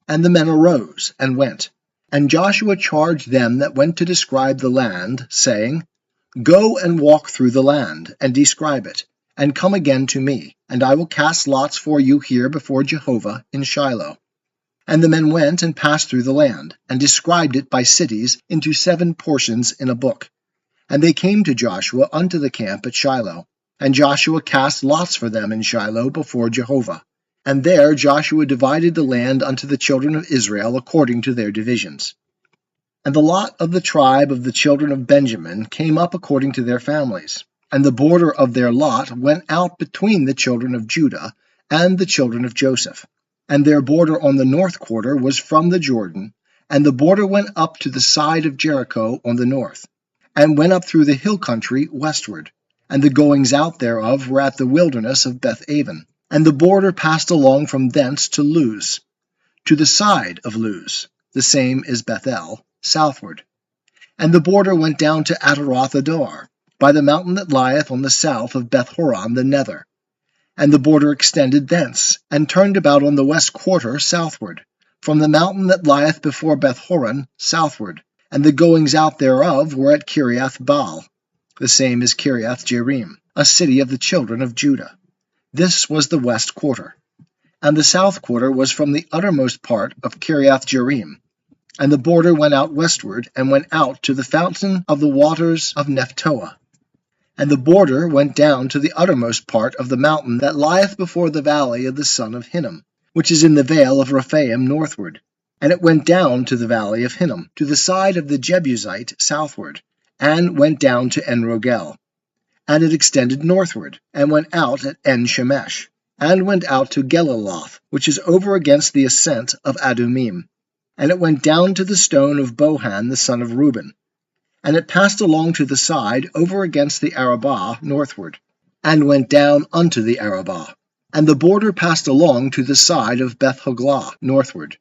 And the men arose and went. And Joshua charged them that went to describe the land, saying, Go and walk through the land, and describe it, and come again to me, and I will cast lots for you here before Jehovah in Shiloh. And the men went and passed through the land, and described it by cities into 7 portions in a book. And they came to Joshua unto the camp at Shiloh. And Joshua cast lots for them in Shiloh before Jehovah. And there Joshua divided the land unto the children of Israel according to their divisions. And the lot of the tribe of the children of Benjamin came up according to their families. And the border of their lot went out between the children of Judah and the children of Joseph. And their border on the north quarter was from the Jordan, and the border went up to the side of Jericho on the north, and went up through the hill country westward. And the goings out thereof were at the wilderness of Beth-aven. And the border passed along from thence to Luz, to the side of Luz, the same is Bethel, southward. And the border went down to Ataroth-adar, by the mountain that lieth on the south of Beth-horon the nether. And the border extended thence, and turned about on the west quarter southward, from the mountain that lieth before Beth-horon southward. And the goings out thereof were at Kiriath-baal, the same is Kiriath-jearim, a city of the children of Judah. This was the west quarter. And the south quarter was from the uttermost part of Kiriath-jearim. And the border went out westward, and went out to the fountain of the waters of Nephtoah. And the border went down to the uttermost part of the mountain that lieth before the valley of the son of Hinnom, which is in the vale of Rephaim northward. And it went down to the valley of Hinnom, to the side of the Jebusite southward, and went down to En-rogel. And it extended northward, and went out at En-shemesh, and went out to Geliloth, which is over against the ascent of Adumim. And it went down to the stone of Bohan the son of Reuben. And it passed along to the side over against the Arabah northward, and went down unto the Arabah. And the border passed along to the side of Beth-hoglah northward.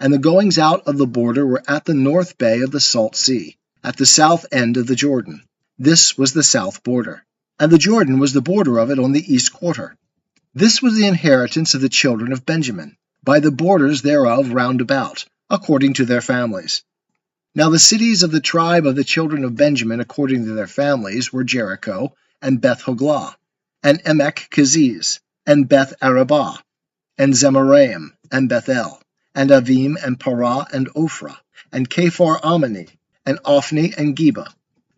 And the goings out of the border were at the north bay of the Salt Sea, at the south end of the Jordan. This was the south border. And the Jordan was the border of it on the east quarter. This was the inheritance of the children of Benjamin, by the borders thereof round about, according to their families. Now the cities of the tribe of the children of Benjamin according to their families were Jericho, and Beth-hoglah, and Emek-keziz, and Beth-arabah, and Zemaraim, and Bethel, and Avim, and Parah, and Ophrah, and Kephar-ammoni, and Ophni, and Geba,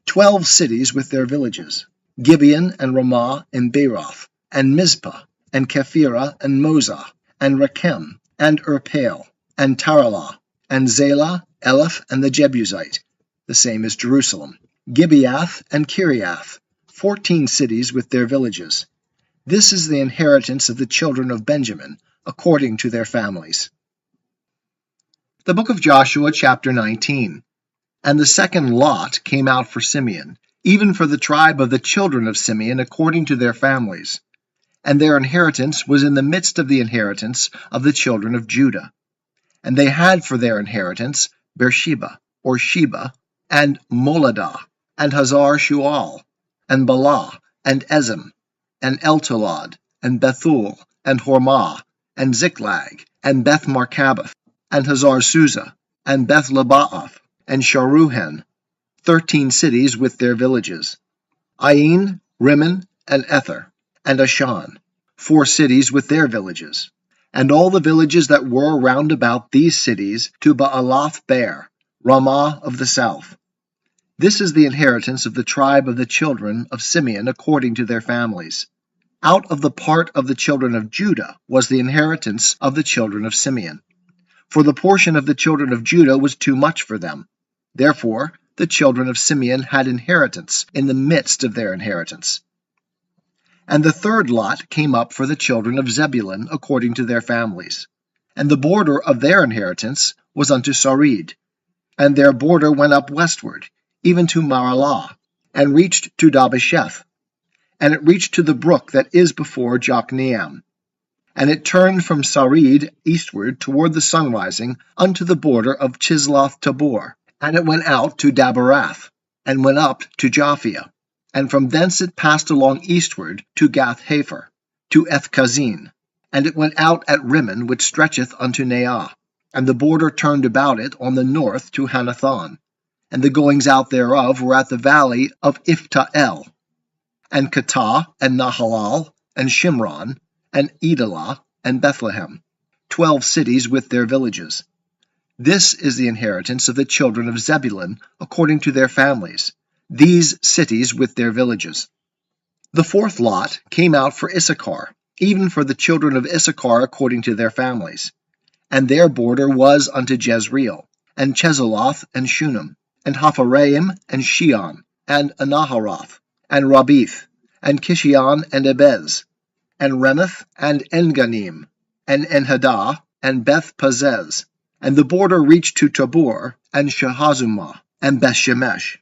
12 cities with their villages, Gibeon, and Ramah, and Beeroth, and Mizpah, and Kephirah, and Mozah, and Rechem, and Urpael, and Taralah, and Zelah, Eleph, and the Jebusite, the same as Jerusalem, Gibeath, and Kiriath, 14 cities with their villages. This is the inheritance of the children of Benjamin, according to their families. The book of Joshua, chapter 19. And the second lot came out for Simeon, even for the tribe of the children of Simeon, according to their families. And their inheritance was in the midst of the inheritance of the children of Judah. And they had for their inheritance Beersheba, or Sheba, and Moladah, and Hazar-shual, and Balah, and Ezem, and Eltolad, and Bethul, and Hormah, and Ziklag, and Beth-marcaboth, and Hazar-Susa, and Beth-lebaath, and Sharuhen, 13 cities with their villages, Ain, Rimmon, and Ether, and Ashan, 4 cities with their villages, and all the villages that were round about these cities to Baalath-beer, Ramah of the south. This is the inheritance of the tribe of the children of Simeon according to their families. Out of the part of the children of Judah was the inheritance of the children of Simeon. For the portion of the children of Judah was too much for them. Therefore, the children of Simeon had inheritance in the midst of their inheritance. And the third lot came up for the children of Zebulun according to their families. And the border of their inheritance was unto Sarid. And their border went up westward, even to Maralah, and reached to Dabbesheth. And it reached to the brook that is before Jokneam. And it turned from Sarid eastward toward the sunrising unto the border of Chisloth-tabor. And it went out to Daberath, and went up to Japhia. And from thence it passed along eastward to Gath-hepher, to Ethkazin. And it went out at Rimmon, which stretcheth unto Neah. And the border turned about it on the north to Hanathon. And the goings out thereof were at the valley of Ifta-el. And Katah, and Nahalal, and Shimron, and Edalah, and Bethlehem, 12 cities with their villages. This is the inheritance of the children of Zebulun according to their families, these cities with their villages. The fourth lot came out for Issachar, even for the children of Issachar according to their families. And their border was unto Jezreel, and Chesulloth, and Shunem, and Hapharaim, and Shion, and Anaharoth, and Rabith, and Kishion, and Ebez, and Remeth, and Enganim, and Enhadah, and Beth Pazez. And the border reached to Tabor, and Shahazumah, and Bethshemesh.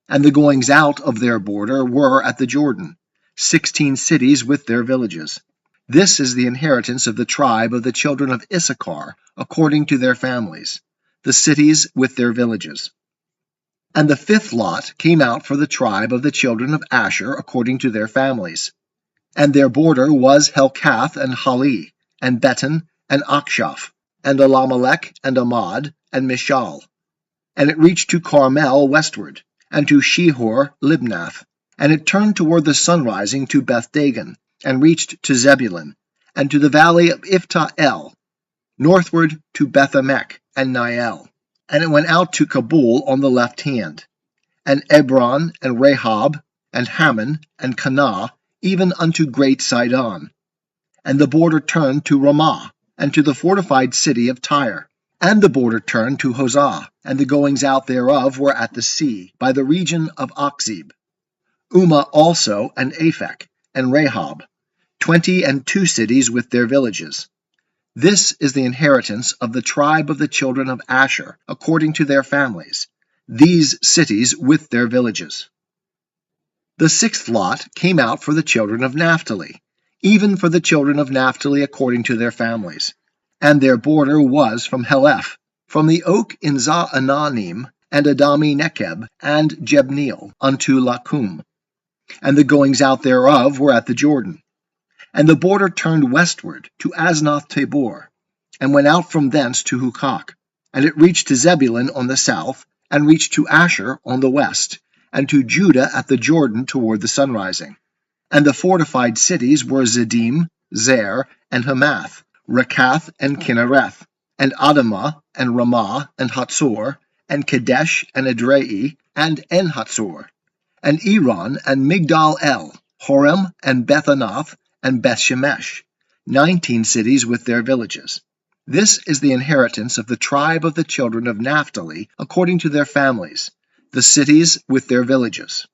And the goings out of their border were at the Jordan, 16 cities with their villages. This is the inheritance of the tribe of the children of Issachar, according to their families, the cities with their villages. And the fifth lot came out for the tribe of the children of Asher, according to their families. And their border was Helkath, and Hali, and Beton, and Akshaph, and Elamelech, and Amad, and Mishal. And it reached to Carmel westward, and to Shehor Libnath. And it turned toward the sunrising to Beth-dagon, and reached to Zebulun, and to the valley of Iphta-el, northward to Beth-emek and Niel. And it went out to Kabul on the left hand, and Ebron, and Rehob, and Hammon, and Kanah, even unto great Sidon. And the border turned to Ramah, and to the fortified city of Tyre. And the border turned to Hosah, and the goings out thereof were at the sea, by the region of Achzib. Umah also, and Aphek, and Rehob, 22 cities with their villages. This is the inheritance of the tribe of the children of Asher, according to their families, these cities with their villages. The sixth lot came out for the children of Naphtali, even for the children of Naphtali according to their families. And their border was from Heleph, from the oak in Za'ananim, and Adami Nekeb, and Jebneel, unto Lakum. And the goings out thereof were at the Jordan. And the border turned westward to Aznoth Tabor, and went out from thence to Hukok. And it reached to Zebulun on the south, and reached to Asher on the west, and to Judah at the Jordan toward the sunrising. And the fortified cities were Ziddim, Zer, and Hamath, Rekath, and Kinnereth, and Adamah, and Ramah, and Hatzor, and Kadesh, and Edrei, and En-Hatzor, and Eron, and Migdal-el, Horem, and Bethanath, and Bethshemesh, 19 cities with their villages. This is the inheritance of the tribe of the children of Naphtali, according to their families, the cities with their villages.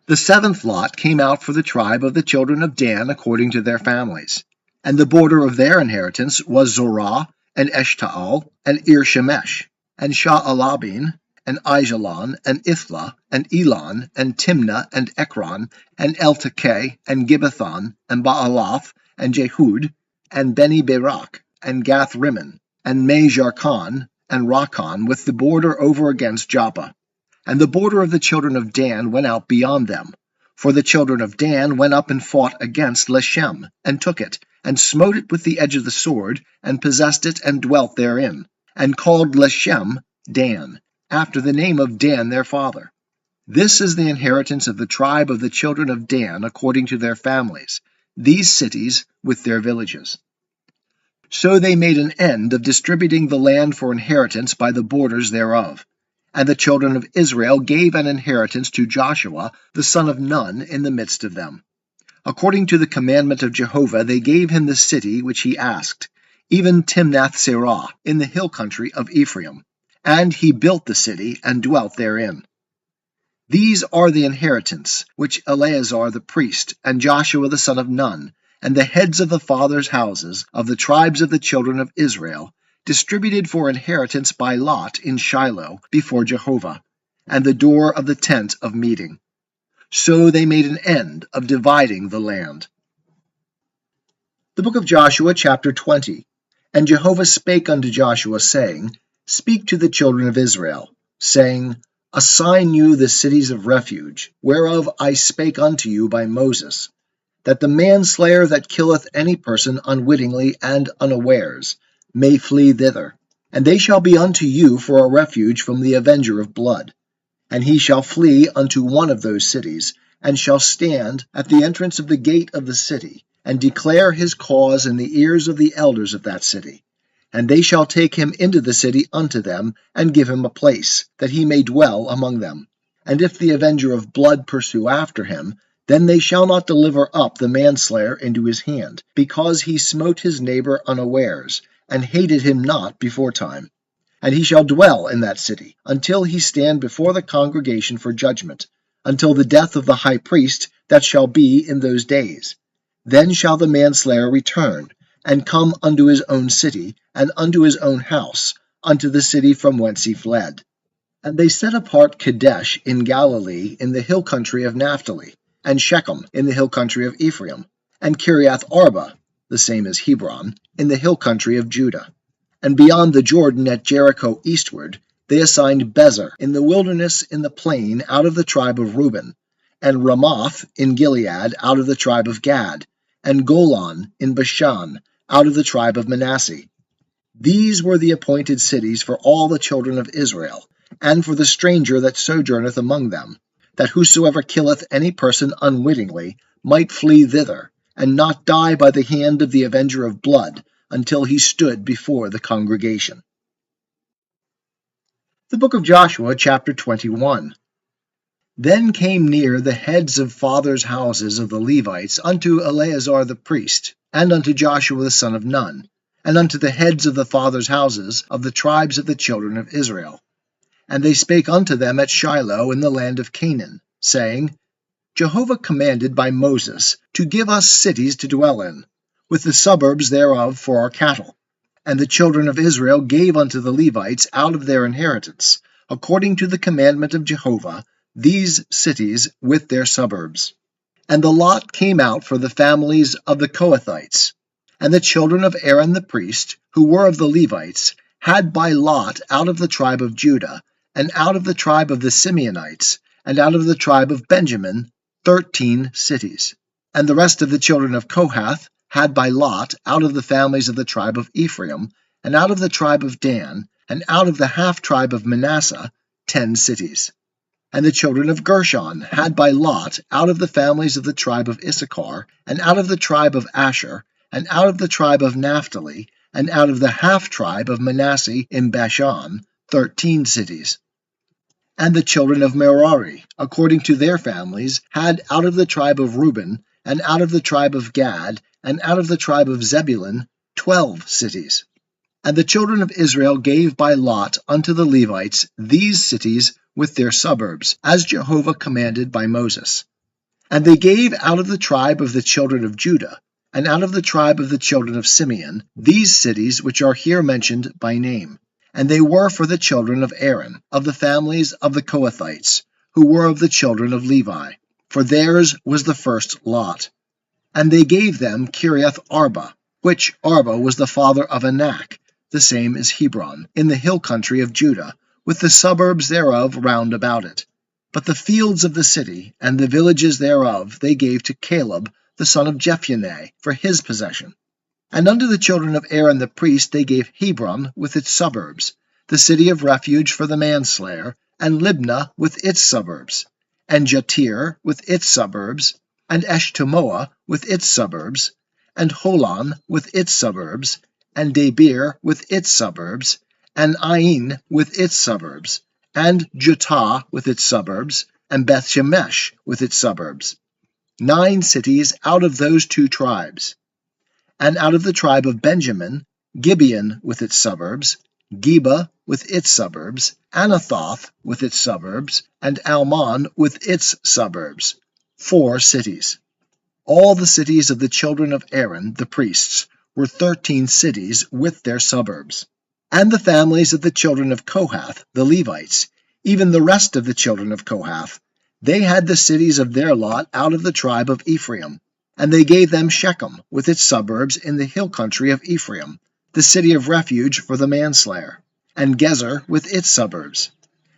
The seventh lot came out for the tribe of the children of Dan, according to their families. And the border of their inheritance was Zorah, and Eshtaol, and Ir-Shemesh, and Sha'alabin, and Aijalon, and Ithla, and Elon, and Timnah, and Ekron, and Eltekeh, and Gibbethon, and Baalath, and Jehud, and Beni-Berak, and Gath-Rimmon, and Me-Jarkon, and Rakon, with the border over against Joppa. And the border of the children of Dan went out beyond them. For the children of Dan went up and fought against Leshem, and took it, and smote it with the edge of the sword, and possessed it, and dwelt therein, and called Leshem Dan, after the name of Dan their father. This is the inheritance of the tribe of the children of Dan according to their families, these cities with their villages. So they made an end of distributing the land for inheritance by the borders thereof. And the children of Israel gave an inheritance to Joshua the son of Nun in the midst of them. According to the commandment of Jehovah they gave him the city which he asked, even Timnath-Serah, in the hill country of Ephraim. And he built the city, and dwelt therein. These are the inheritance which Eleazar the priest, and Joshua the son of Nun, and the heads of the fathers' houses of the tribes of the children of Israel, distributed for inheritance by lot in Shiloh before Jehovah, and the door of the tent of meeting. So they made an end of dividing the land. The book of Joshua, chapter 20. And Jehovah spake unto Joshua, saying, Speak to the children of Israel, saying, Assign you the cities of refuge, whereof I spake unto you by Moses, that the manslayer that killeth any person unwittingly and unawares may flee thither. And they shall be unto you for a refuge from the avenger of blood. And he shall flee unto one of those cities, and shall stand at the entrance of the gate of the city, and declare his cause in the ears of the elders of that city. And they shall take him into the city unto them, and give him a place, that he may dwell among them. And if the avenger of blood pursue after him, Then they shall not deliver up the manslayer into his hand, because he smote his neighbor unawares, and hated him not beforetime. And he shall dwell in that city, until he stand before the congregation for judgment, until the death of the high priest that shall be in those days. Then shall the manslayer return, and come unto his own city, and unto his own house, unto the city from whence he fled. And they set apart Kadesh in Galilee in the hill country of Naphtali, and Shechem in the hill country of Ephraim, and Kiriath Arba, the same as Hebron, in the hill country of Judah. And beyond the Jordan at Jericho eastward, they assigned Bezer in the wilderness in the plain out of the tribe of Reuben, and Ramoth in Gilead out of the tribe of Gad, and Golan in Bashan out of the tribe of Manasseh. These were the appointed cities for all the children of Israel, and for the stranger that sojourneth among them, that whosoever killeth any person unwittingly might flee thither, and not die by the hand of the avenger of blood, until he stood before the congregation. The book of Joshua, chapter 21. Then came near the heads of fathers' houses of the Levites unto Eleazar the priest, and unto Joshua the son of Nun, and unto the heads of the fathers' houses of the tribes of the children of Israel. And they spake unto them at Shiloh in the land of Canaan, saying, Jehovah commanded by Moses to give us cities to dwell in, with the suburbs thereof for our cattle. And the children of Israel gave unto the Levites out of their inheritance, according to the commandment of Jehovah, these cities with their suburbs. And the lot came out for the families of the Kohathites. And the children of Aaron the priest, who were of the Levites, had by lot out of the tribe of Judah, and out of the tribe of the Simeonites, and out of the tribe of Benjamin, 13 cities. And the rest of the children of Kohath had by lot out of the families of the tribe of Ephraim, and out of the tribe of Dan, and out of the half-tribe of Manasseh, 10 cities. And the children of Gershon had by lot out of the families of the tribe of Issachar, and out of the tribe of Asher, and out of the tribe of Naphtali, and out of the half-tribe of Manasseh in Bashan, 13 cities. And the children of Merari, according to their families, had out of the tribe of Reuben, and out of the tribe of Gad, and out of the tribe of Zebulun, 12 cities. And the children of Israel gave by lot unto the Levites these cities with their suburbs, as Jehovah commanded by Moses. And they gave out of the tribe of the children of Judah, and out of the tribe of the children of Simeon, these cities which are here mentioned by name. And they were for the children of Aaron, of the families of the Kohathites, who were of the children of Levi, for theirs was the first lot. And they gave them Kiriath Arba, which Arba was the father of Anak, the same as Hebron, in the hill country of Judah, with the suburbs thereof round about it. But the fields of the city, and the villages thereof, they gave to Caleb, the son of Jephunneh, for his possession. And unto the children of Aaron the priest they gave Hebron with its suburbs, the city of refuge for the manslayer, and Libnah with its suburbs, and Jatir with its suburbs, and Eshtemoa with its suburbs, and Holon with its suburbs, and Debir with its suburbs, and Ain with its suburbs, and Juttah with its suburbs, and Bethshemesh with its suburbs. 9 cities out of those 2 tribes. And out of the tribe of Benjamin, Gibeon with its suburbs, Geba with its suburbs, Anathoth with its suburbs, and Almon with its suburbs, 4 cities. All the cities of the children of Aaron, the priests, were 13 cities with their suburbs. And the families of the children of Kohath, the Levites, even the rest of the children of Kohath, they had the cities of their lot out of the tribe of Ephraim. And they gave them Shechem with its suburbs in the hill country of Ephraim, the city of refuge for the manslayer, and Gezer with its suburbs,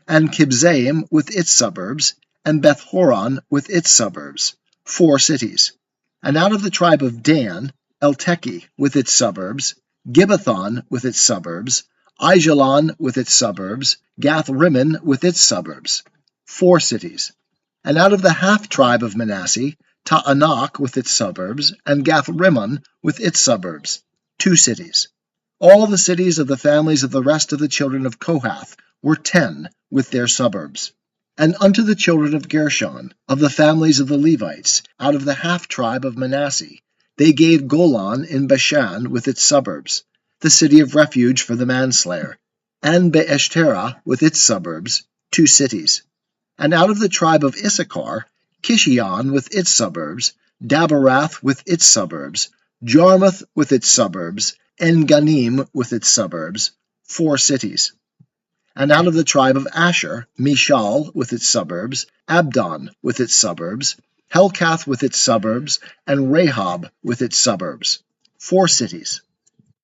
and Kibzaim with its suburbs, and Beth-horon with its suburbs, 4 cities. And out of the tribe of Dan, Elteke with its suburbs, Gibbethon with its suburbs, Aijalon with its suburbs, Gath-rimmon with its suburbs, 4 cities. And out of the half-tribe of Manasseh, Ta'anak with its suburbs, and Gath-rimmon with its suburbs, 2 cities. All the cities of the families of the rest of the children of Kohath were 10 with their suburbs. And unto the children of Gershon, of the families of the Levites, out of the half-tribe of Manasseh, they gave Golan in Bashan with its suburbs, the city of refuge for the manslayer, and Beeshtera with its suburbs, 2 cities. And out of the tribe of Issachar, Kishion with its suburbs, Daberath with its suburbs, Jarmuth with its suburbs, En-Ganim with its suburbs, 4 cities. And out of the tribe of Asher, Mishal with its suburbs, Abdon with its suburbs, Helkath with its suburbs, and Rehob with its suburbs, 4 cities.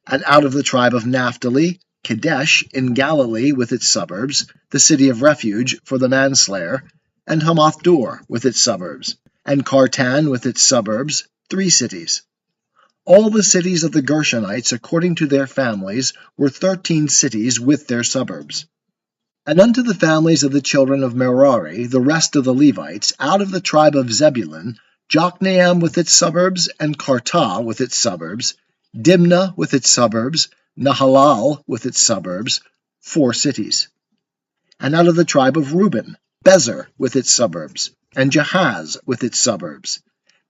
And out of the tribe of Naphtali, Kadesh in Galilee with its suburbs, the city of refuge for the manslayer, and Hamath-dor with its suburbs, and Kartan with its suburbs, 3 cities. All the cities of the Gershonites according to their families were 13 cities with their suburbs. And unto the families of the children of Merari, the rest of the Levites, out of the tribe of Zebulun, Jokneam with its suburbs, and Kartah with its suburbs, Dimnah with its suburbs, Nahalal with its suburbs, 4 cities. And out of the tribe of Reuben, Bezer with its suburbs, and Jahaz with its suburbs,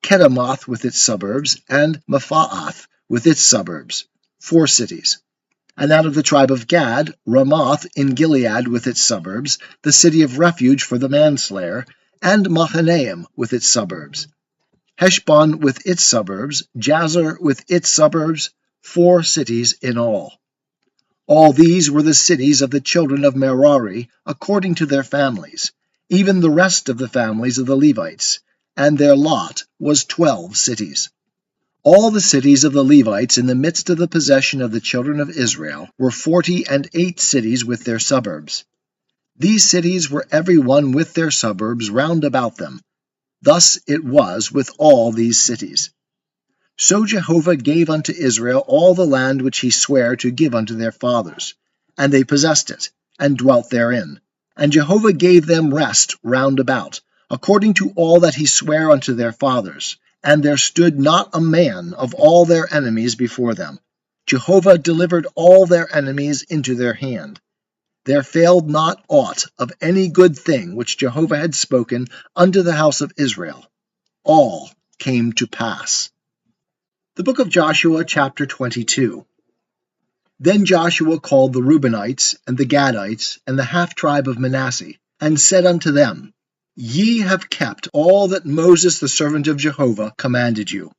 Kedemoth with its suburbs, and Mephaath with its suburbs, 4 cities. And out of the tribe of Gad, Ramoth in Gilead with its suburbs, the city of refuge for the manslayer, and Mahanaim with its suburbs. Heshbon with its suburbs, Jazer with its suburbs, 4 cities in all. All these were the cities of the children of Merari according to their families, even the rest of the families of the Levites, and their lot was 12 cities. All the cities of the Levites in the midst of the possession of the children of Israel were 48 cities with their suburbs. These cities were every one with their suburbs round about them. Thus it was with all these cities. So Jehovah gave unto Israel all the land which he sware to give unto their fathers, and they possessed it, and dwelt therein. And Jehovah gave them rest round about, according to all that he sware unto their fathers. And there stood not a man of all their enemies before them. Jehovah delivered all their enemies into their hand. There failed not aught of any good thing which Jehovah had spoken unto the house of Israel. All came to pass. The book of Joshua, chapter 22. Then Joshua called the Reubenites, and the Gadites, and the half-tribe of Manasseh, and said unto them, Ye have kept all that Moses the servant of Jehovah commanded you,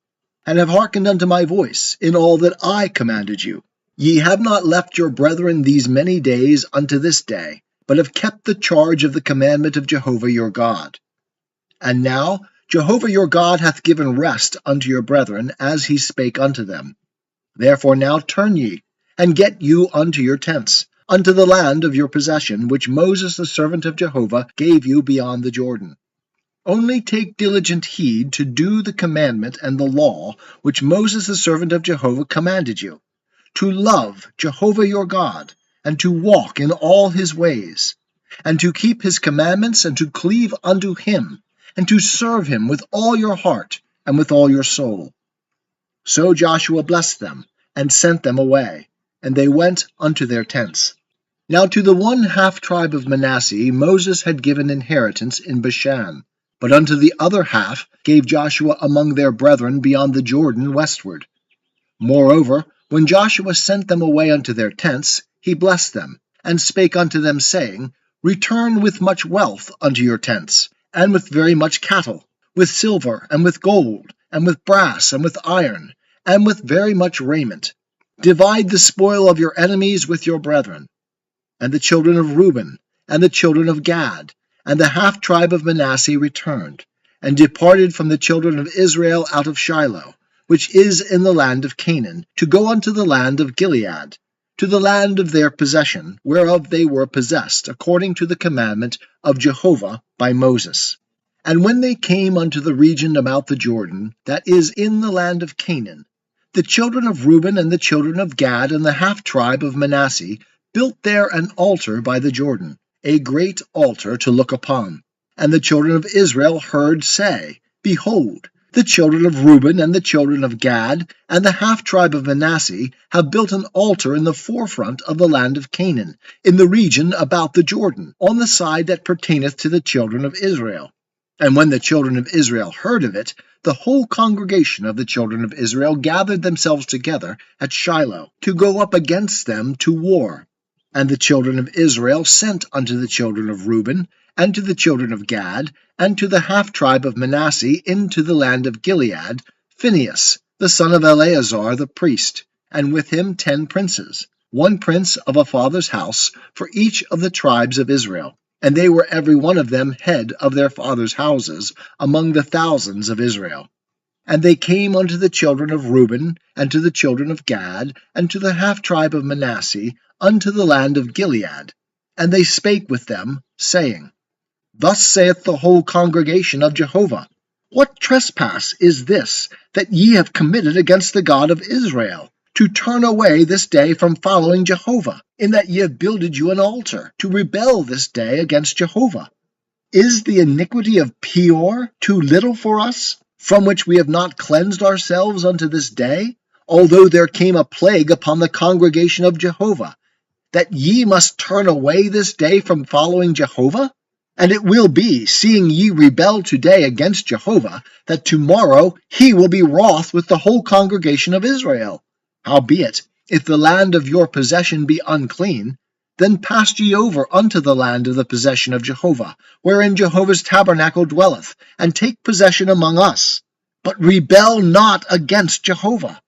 and have hearkened unto my voice in all that I commanded you. Ye have not left your brethren these many days unto this day, but have kept the charge of the commandment of Jehovah your God. And now Jehovah your God hath given rest unto your brethren, as he spake unto them. Therefore now turn ye, and get you unto your tents, unto the land of your possession, which Moses the servant of Jehovah gave you beyond the Jordan. Only take diligent heed to do the commandment and the law which Moses the servant of Jehovah commanded you, to love Jehovah your God, and to walk in all his ways, and to keep his commandments, and to cleave unto him, and to serve him with all your heart and with all your soul. So Joshua blessed them, and sent them away, and they went unto their tents. Now to the one half-tribe of Manasseh Moses had given inheritance in Bashan, but unto the other half gave Joshua among their brethren beyond the Jordan westward. Moreover, when Joshua sent them away unto their tents, he blessed them, and spake unto them, saying, Return with much wealth unto your tents, and with very much cattle, with silver, and with gold, and with brass, and with iron, and with very much raiment. Divide the spoil of your enemies with your brethren. And the children of Reuben, and the children of Gad, and the half-tribe of Manasseh returned, and departed from the children of Israel out of Shiloh, which is in the land of Canaan, to go unto the land of Gilead, to the land of their possession, whereof they were possessed, according to the commandment of Jehovah by Moses. And when they came unto the region about the Jordan, that is in the land of Canaan, the children of Reuben and the children of Gad and the half-tribe of Manasseh built there an altar by the Jordan, a great altar to look upon. And the children of Israel heard say, Behold, The children of Reuben and the children of Gad and the half-tribe of Manasseh have built an altar in the forefront of the land of Canaan, in the region about the Jordan, on the side that pertaineth to the children of Israel. And when the children of Israel heard of it, the whole congregation of the children of Israel gathered themselves together at Shiloh, to go up against them to war. And the children of Israel sent unto the children of Reuben, and to the children of Gad, and to the half-tribe of Manasseh into the land of Gilead, Phinehas, the son of Eleazar the priest, and with him 10 princes, one prince of a father's house for each of the tribes of Israel. And they were every one of them head of their fathers' houses among the thousands of Israel. And they came unto the children of Reuben, and to the children of Gad, and to the half-tribe of Manasseh, unto the land of Gilead. And they spake with them, saying, Thus saith the whole congregation of Jehovah, What trespass is this that ye have committed against the God of Israel, to turn away this day from following Jehovah, in that ye have builded you an altar, to rebel this day against Jehovah? Is the iniquity of Peor too little for us, from which we have not cleansed ourselves unto this day, although there came a plague upon the congregation of Jehovah, that ye must turn away this day from following Jehovah? And it will be, seeing ye rebel today against Jehovah, that tomorrow he will be wroth with the whole congregation of Israel. Howbeit, if the land of your possession be unclean, then pass ye over unto the land of the possession of Jehovah, wherein Jehovah's tabernacle dwelleth, and take possession among us. But rebel not against Jehovah,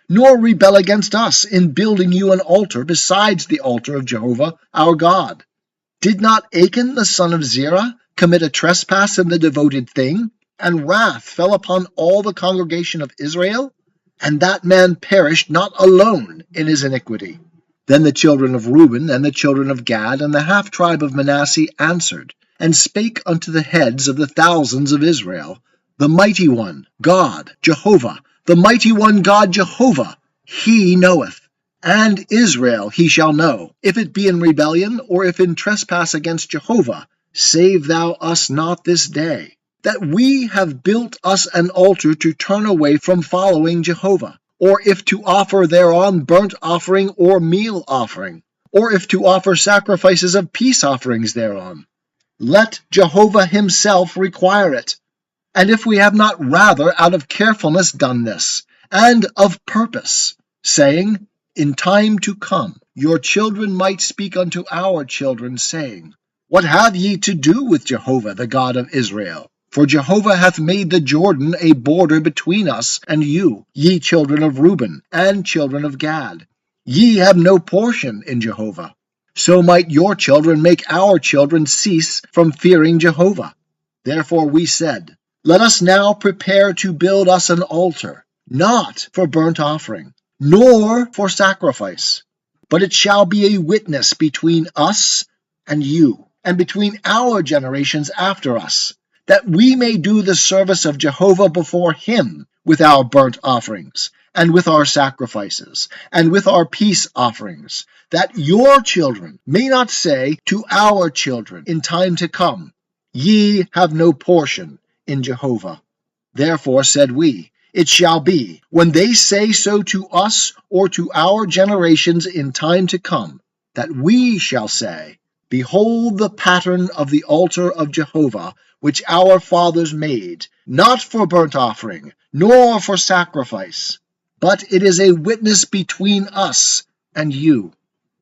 nor rebel against us in building you an altar besides the altar of Jehovah our God. Did not Achan the son of Zerah commit a trespass in the devoted thing, and wrath fell upon all the congregation of Israel? And that man perished not alone in his iniquity. Then the children of Reuben and the children of Gad and the half-tribe of Manasseh answered, and spake unto the heads of the thousands of Israel, The mighty one, God, Jehovah, the mighty one, God, Jehovah, he knoweth. And Israel he shall know, if it be in rebellion, or if in trespass against Jehovah. Save thou us not this day, that we have built us an altar to turn away from following Jehovah, or if to offer thereon burnt offering or meal offering, or if to offer sacrifices of peace offerings thereon. Let Jehovah himself require it. And if we have not rather out of carefulness done this, and of purpose, saying, In time to come, your children might speak unto our children, saying, What have ye to do with Jehovah, the God of Israel? For Jehovah hath made the Jordan a border between us and you, ye children of Reuben, and children of Gad. Ye have no portion in Jehovah. So might your children make our children cease from fearing Jehovah. Therefore we said, Let us now prepare to build us an altar, not for burnt offering, nor for sacrifice, but it shall be a witness between us and you, and between our generations after us, that we may do the service of Jehovah before him with our burnt offerings, and with our sacrifices, and with our peace offerings, that your children may not say to our children in time to come, Ye have no portion in Jehovah. Therefore said we, It shall be, when they say so to us or to our generations in time to come, that we shall say, Behold the pattern of the altar of Jehovah, which our fathers made, not for burnt offering, nor for sacrifice, but it is a witness between us and you.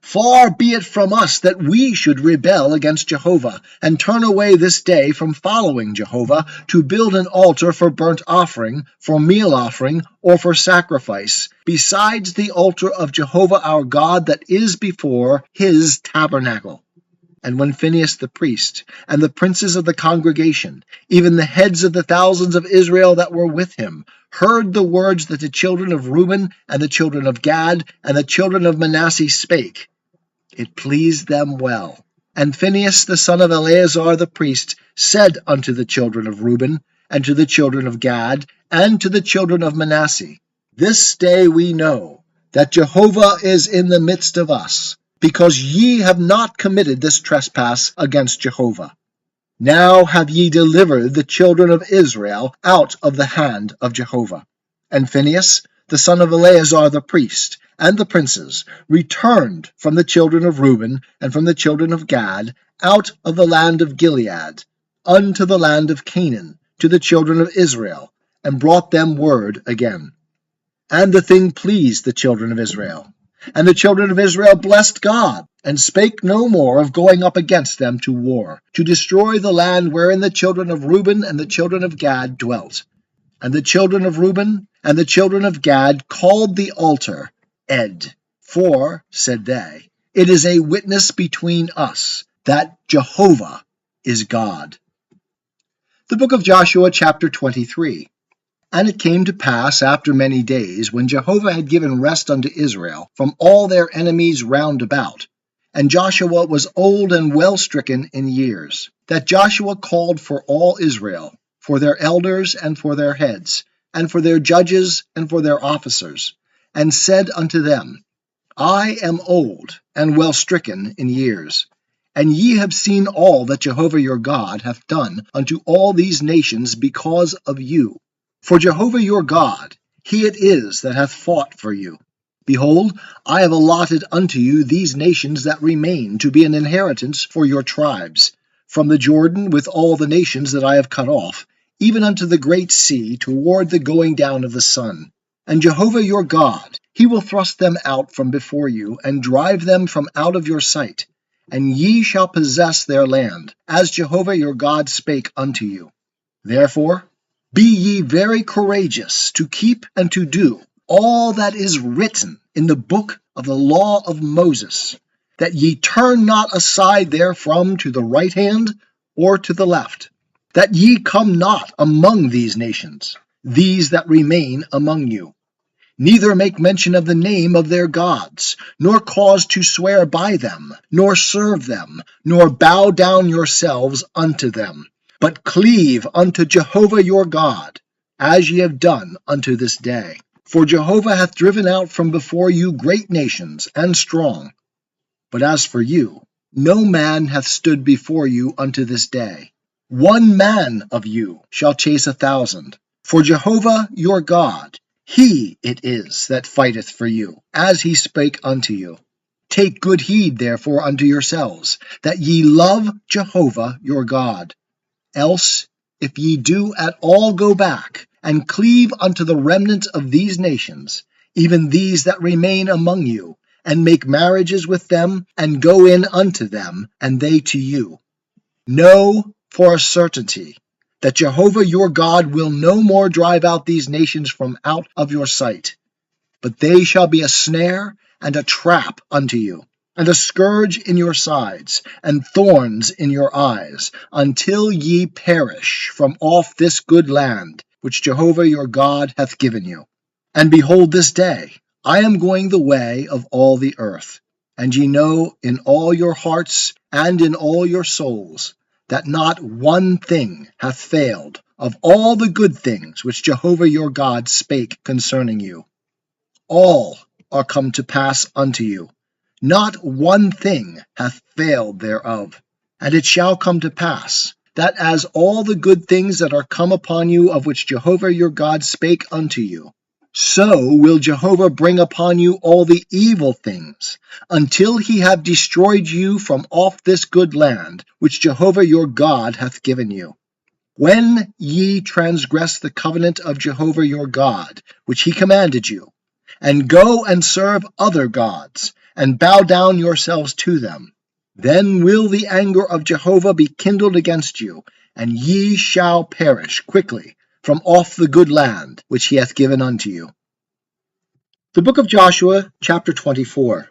Far be it from us that we should rebel against Jehovah, and turn away this day from following Jehovah, to build an altar for burnt offering, for meal offering, or for sacrifice, besides the altar of Jehovah our God that is before his tabernacle. And when Phinehas the priest, and the princes of the congregation, even the heads of the thousands of Israel that were with him, heard the words that the children of Reuben, and the children of Gad, and the children of Manasseh spake, it pleased them well. And Phinehas the son of Eleazar the priest said unto the children of Reuben, and to the children of Gad, and to the children of Manasseh, This day we know that Jehovah is in the midst of us, because ye have not committed this trespass against Jehovah. Now have ye delivered the children of Israel out of the hand of Jehovah. And Phinehas, the son of Eleazar the priest, and the princes, returned from the children of Reuben and from the children of Gad, out of the land of Gilead, unto the land of Canaan, to the children of Israel, and brought them word again. And the thing pleased the children of Israel. And the children of Israel blessed God, and spake no more of going up against them to war, to destroy the land wherein the children of Reuben and the children of Gad dwelt. And the children of Reuben and the children of Gad called the altar Ed. For, said they, it is a witness between us that Jehovah is God. The book of Joshua, chapter 23. And it came to pass after many days, when Jehovah had given rest unto Israel from all their enemies round about, and Joshua was old and well stricken in years, that Joshua called for all Israel, for their elders and for their heads, and for their judges and for their officers, and said unto them, I am old and well stricken in years, and ye have seen all that Jehovah your God hath done unto all these nations because of you. For Jehovah your God, he it is that hath fought for you. Behold, I have allotted unto you these nations that remain to be an inheritance for your tribes, from the Jordan with all the nations that I have cut off, even unto the great sea toward the going down of the sun. And Jehovah your God, he will thrust them out from before you, and drive them from out of your sight, and ye shall possess their land, as Jehovah your God spake unto you. Therefore, be ye very courageous to keep and to do all that is written in the book of the law of Moses, that ye turn not aside therefrom to the right hand or to the left, that ye come not among these nations, these that remain among you, neither make mention of the name of their gods, nor cause to swear by them, nor serve them, nor bow down yourselves unto them, but cleave unto Jehovah your God, as ye have done unto this day. For Jehovah hath driven out from before you great nations and strong. But as for you, no man hath stood before you unto this day. 1 man of you shall chase 1,000. For Jehovah your God, he it is that fighteth for you, as he spake unto you. Take good heed therefore unto yourselves, that ye love Jehovah your God. Else, if ye do at all go back, and cleave unto the remnant of these nations, even these that remain among you, and make marriages with them, and go in unto them, and they to you, know for a certainty that Jehovah your God will no more drive out these nations from out of your sight, but they shall be a snare and a trap unto you, and a scourge in your sides, and thorns in your eyes, until ye perish from off this good land, which Jehovah your God hath given you. And behold, this day I am going the way of all the earth, and ye know in all your hearts and in all your souls, that not one thing hath failed of all the good things which Jehovah your God spake concerning you. All are come to pass unto you. Not one thing hath failed thereof. And it shall come to pass, that as all the good things that are come upon you, of which Jehovah your God spake unto you, so will Jehovah bring upon you all the evil things, until he have destroyed you from off this good land, which Jehovah your God hath given you. When ye transgress the covenant of Jehovah your God, which he commanded you, and go and serve other gods, and bow down yourselves to them, then will the anger of Jehovah be kindled against you, and ye shall perish quickly from off the good land which he hath given unto you. The book of Joshua, chapter 24.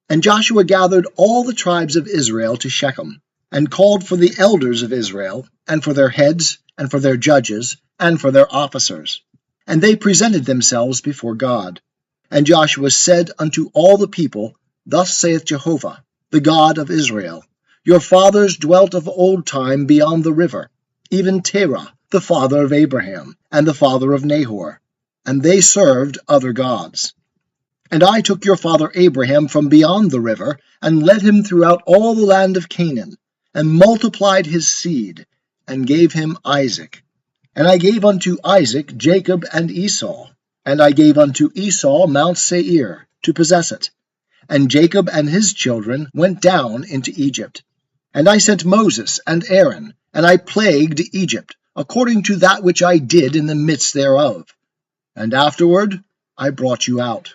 And Joshua gathered all the tribes of Israel to Shechem, and called for the elders of Israel, and for their heads, and for their judges, and for their officers. And they presented themselves before God. And Joshua said unto all the people, Thus saith Jehovah, the God of Israel, Your fathers dwelt of old time beyond the river, even Terah, the father of Abraham, and the father of Nahor, and they served other gods. And I took your father Abraham from beyond the river, and led him throughout all the land of Canaan, and multiplied his seed, and gave him Isaac. And I gave unto Isaac Jacob and Esau, and I gave unto Esau Mount Seir, to possess it. And Jacob and his children went down into Egypt. And I sent Moses and Aaron, and I plagued Egypt, according to that which I did in the midst thereof. And afterward I brought you out.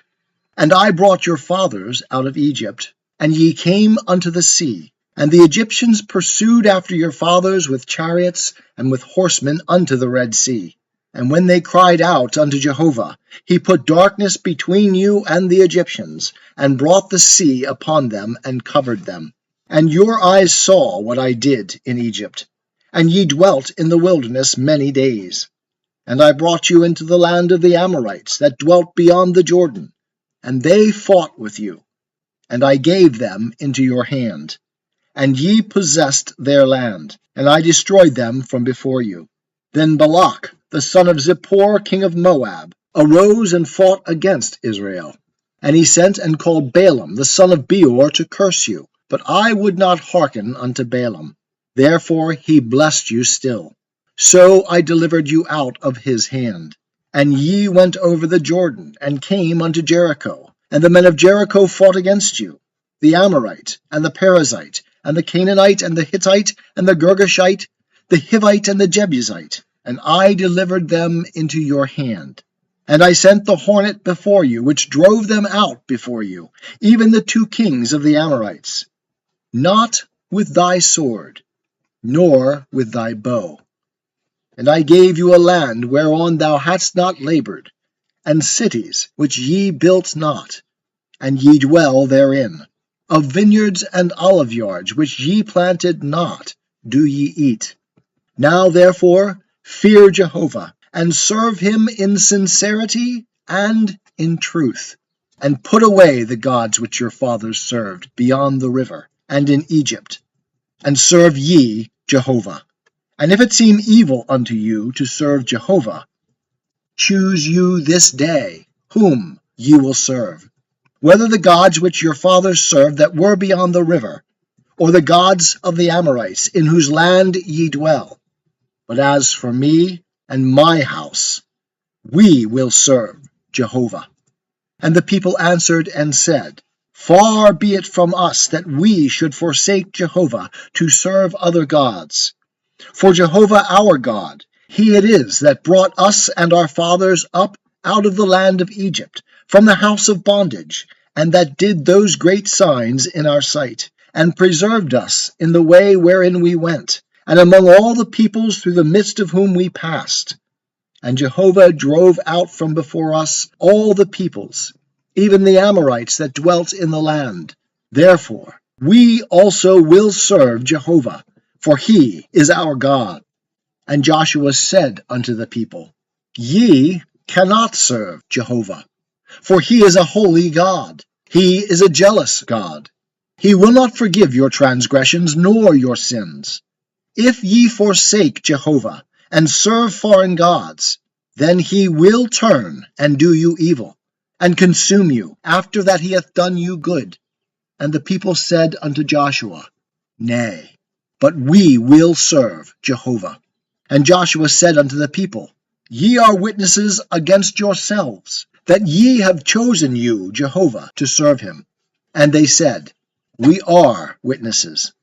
And I brought your fathers out of Egypt, and ye came unto the sea. And the Egyptians pursued after your fathers with chariots and with horsemen unto the Red Sea. And when they cried out unto Jehovah, he put darkness between you and the Egyptians, and brought the sea upon them, and covered them. And your eyes saw what I did in Egypt, and ye dwelt in the wilderness many days. And I brought you into the land of the Amorites, that dwelt beyond the Jordan, and they fought with you, and I gave them into your hand. And ye possessed their land, and I destroyed them from before you. Then Balak, the son of Zippor, king of Moab, arose and fought against Israel. And he sent and called Balaam, the son of Beor, to curse you. But I would not hearken unto Balaam. Therefore he blessed you still. So I delivered you out of his hand. And ye went over the Jordan, and came unto Jericho. And the men of Jericho fought against you, the Amorite, and the Perizzite, and the Canaanite, and the Hittite, and the Girgashite, the Hivite, and the Jebusite. And I delivered them into your hand. And I sent the hornet before you, which drove them out before you, even the 2 kings of the Amorites. Not with thy sword, nor with thy bow. And I gave you a land whereon thou hadst not labored, and cities which ye built not, and ye dwell therein. Of vineyards and oliveyards which ye planted not, do ye eat. Now therefore fear Jehovah, and serve him in sincerity and in truth, and put away the gods which your fathers served beyond the river, and in Egypt, and serve ye Jehovah. And if it seem evil unto you to serve Jehovah, choose you this day whom ye will serve, whether the gods which your fathers served that were beyond the river, or the gods of the Amorites, in whose land ye dwell. But as for me and my house, we will serve Jehovah. And the people answered and said, Far be it from us that we should forsake Jehovah to serve other gods. For Jehovah our God, he it is that brought us and our fathers up out of the land of Egypt, from the house of bondage, and that did those great signs in our sight, and preserved us in the way wherein we went, and among all the peoples through the midst of whom we passed. And Jehovah drove out from before us all the peoples, even the Amorites that dwelt in the land. Therefore we also will serve Jehovah, for he is our God. And Joshua said unto the people, Ye cannot serve Jehovah, for he is a holy God. He is a jealous God. He will not forgive your transgressions nor your sins. If ye forsake Jehovah, and serve foreign gods, then he will turn and do you evil, and consume you, after that he hath done you good. And the people said unto Joshua, Nay, but we will serve Jehovah. And Joshua said unto the people, Ye are witnesses against yourselves, that ye have chosen you, Jehovah, to serve him. And they said, We are witnesses.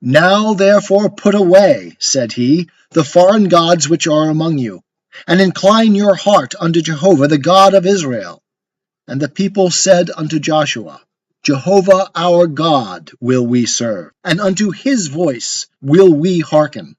Now therefore put away, said he, the foreign gods which are among you, and incline your heart unto Jehovah, the God of Israel. And the people said unto Joshua, Jehovah our God will we serve, and unto his voice will we hearken.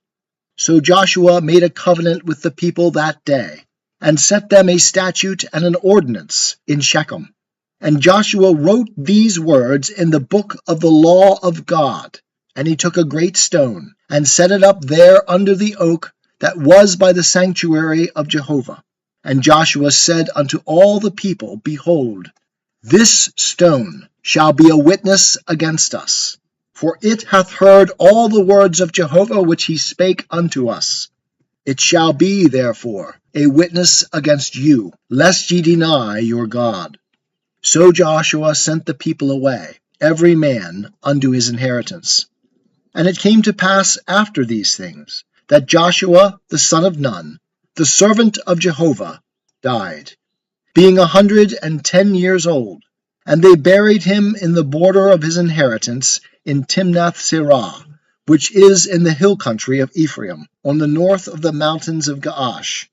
So Joshua made a covenant with the people that day, and set them a statute and an ordinance in Shechem. And Joshua wrote these words in the book of the law of God. And he took a great stone, and set it up there under the oak that was by the sanctuary of Jehovah. And Joshua said unto all the people, Behold, this stone shall be a witness against us, for it hath heard all the words of Jehovah which he spake unto us. It shall be, therefore, a witness against you, lest ye deny your God. So Joshua sent the people away, every man unto his inheritance. And it came to pass after these things, that Joshua the son of Nun, the servant of Jehovah, died, being 110 years old. And they buried him in the border of his inheritance in Timnath-serah, which is in the hill country of Ephraim, on the north of the mountains of Gaash.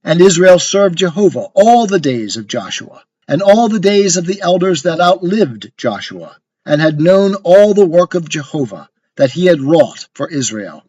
And Israel served Jehovah all the days of Joshua, and all the days of the elders that outlived Joshua, and had known all the work of Jehovah that he had wrought for Israel.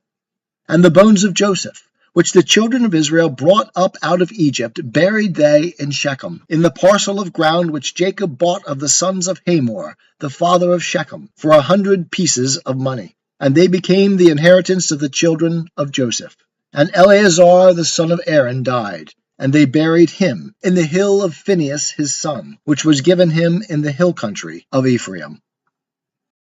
And the bones of Joseph, which the children of Israel brought up out of Egypt, buried they in Shechem, in the parcel of ground which Jacob bought of the sons of Hamor, the father of Shechem, for 100 pieces of money. And they became the inheritance of the children of Joseph. And Eleazar the son of Aaron died, and they buried him in the hill of Phinehas his son, which was given him in the hill country of Ephraim.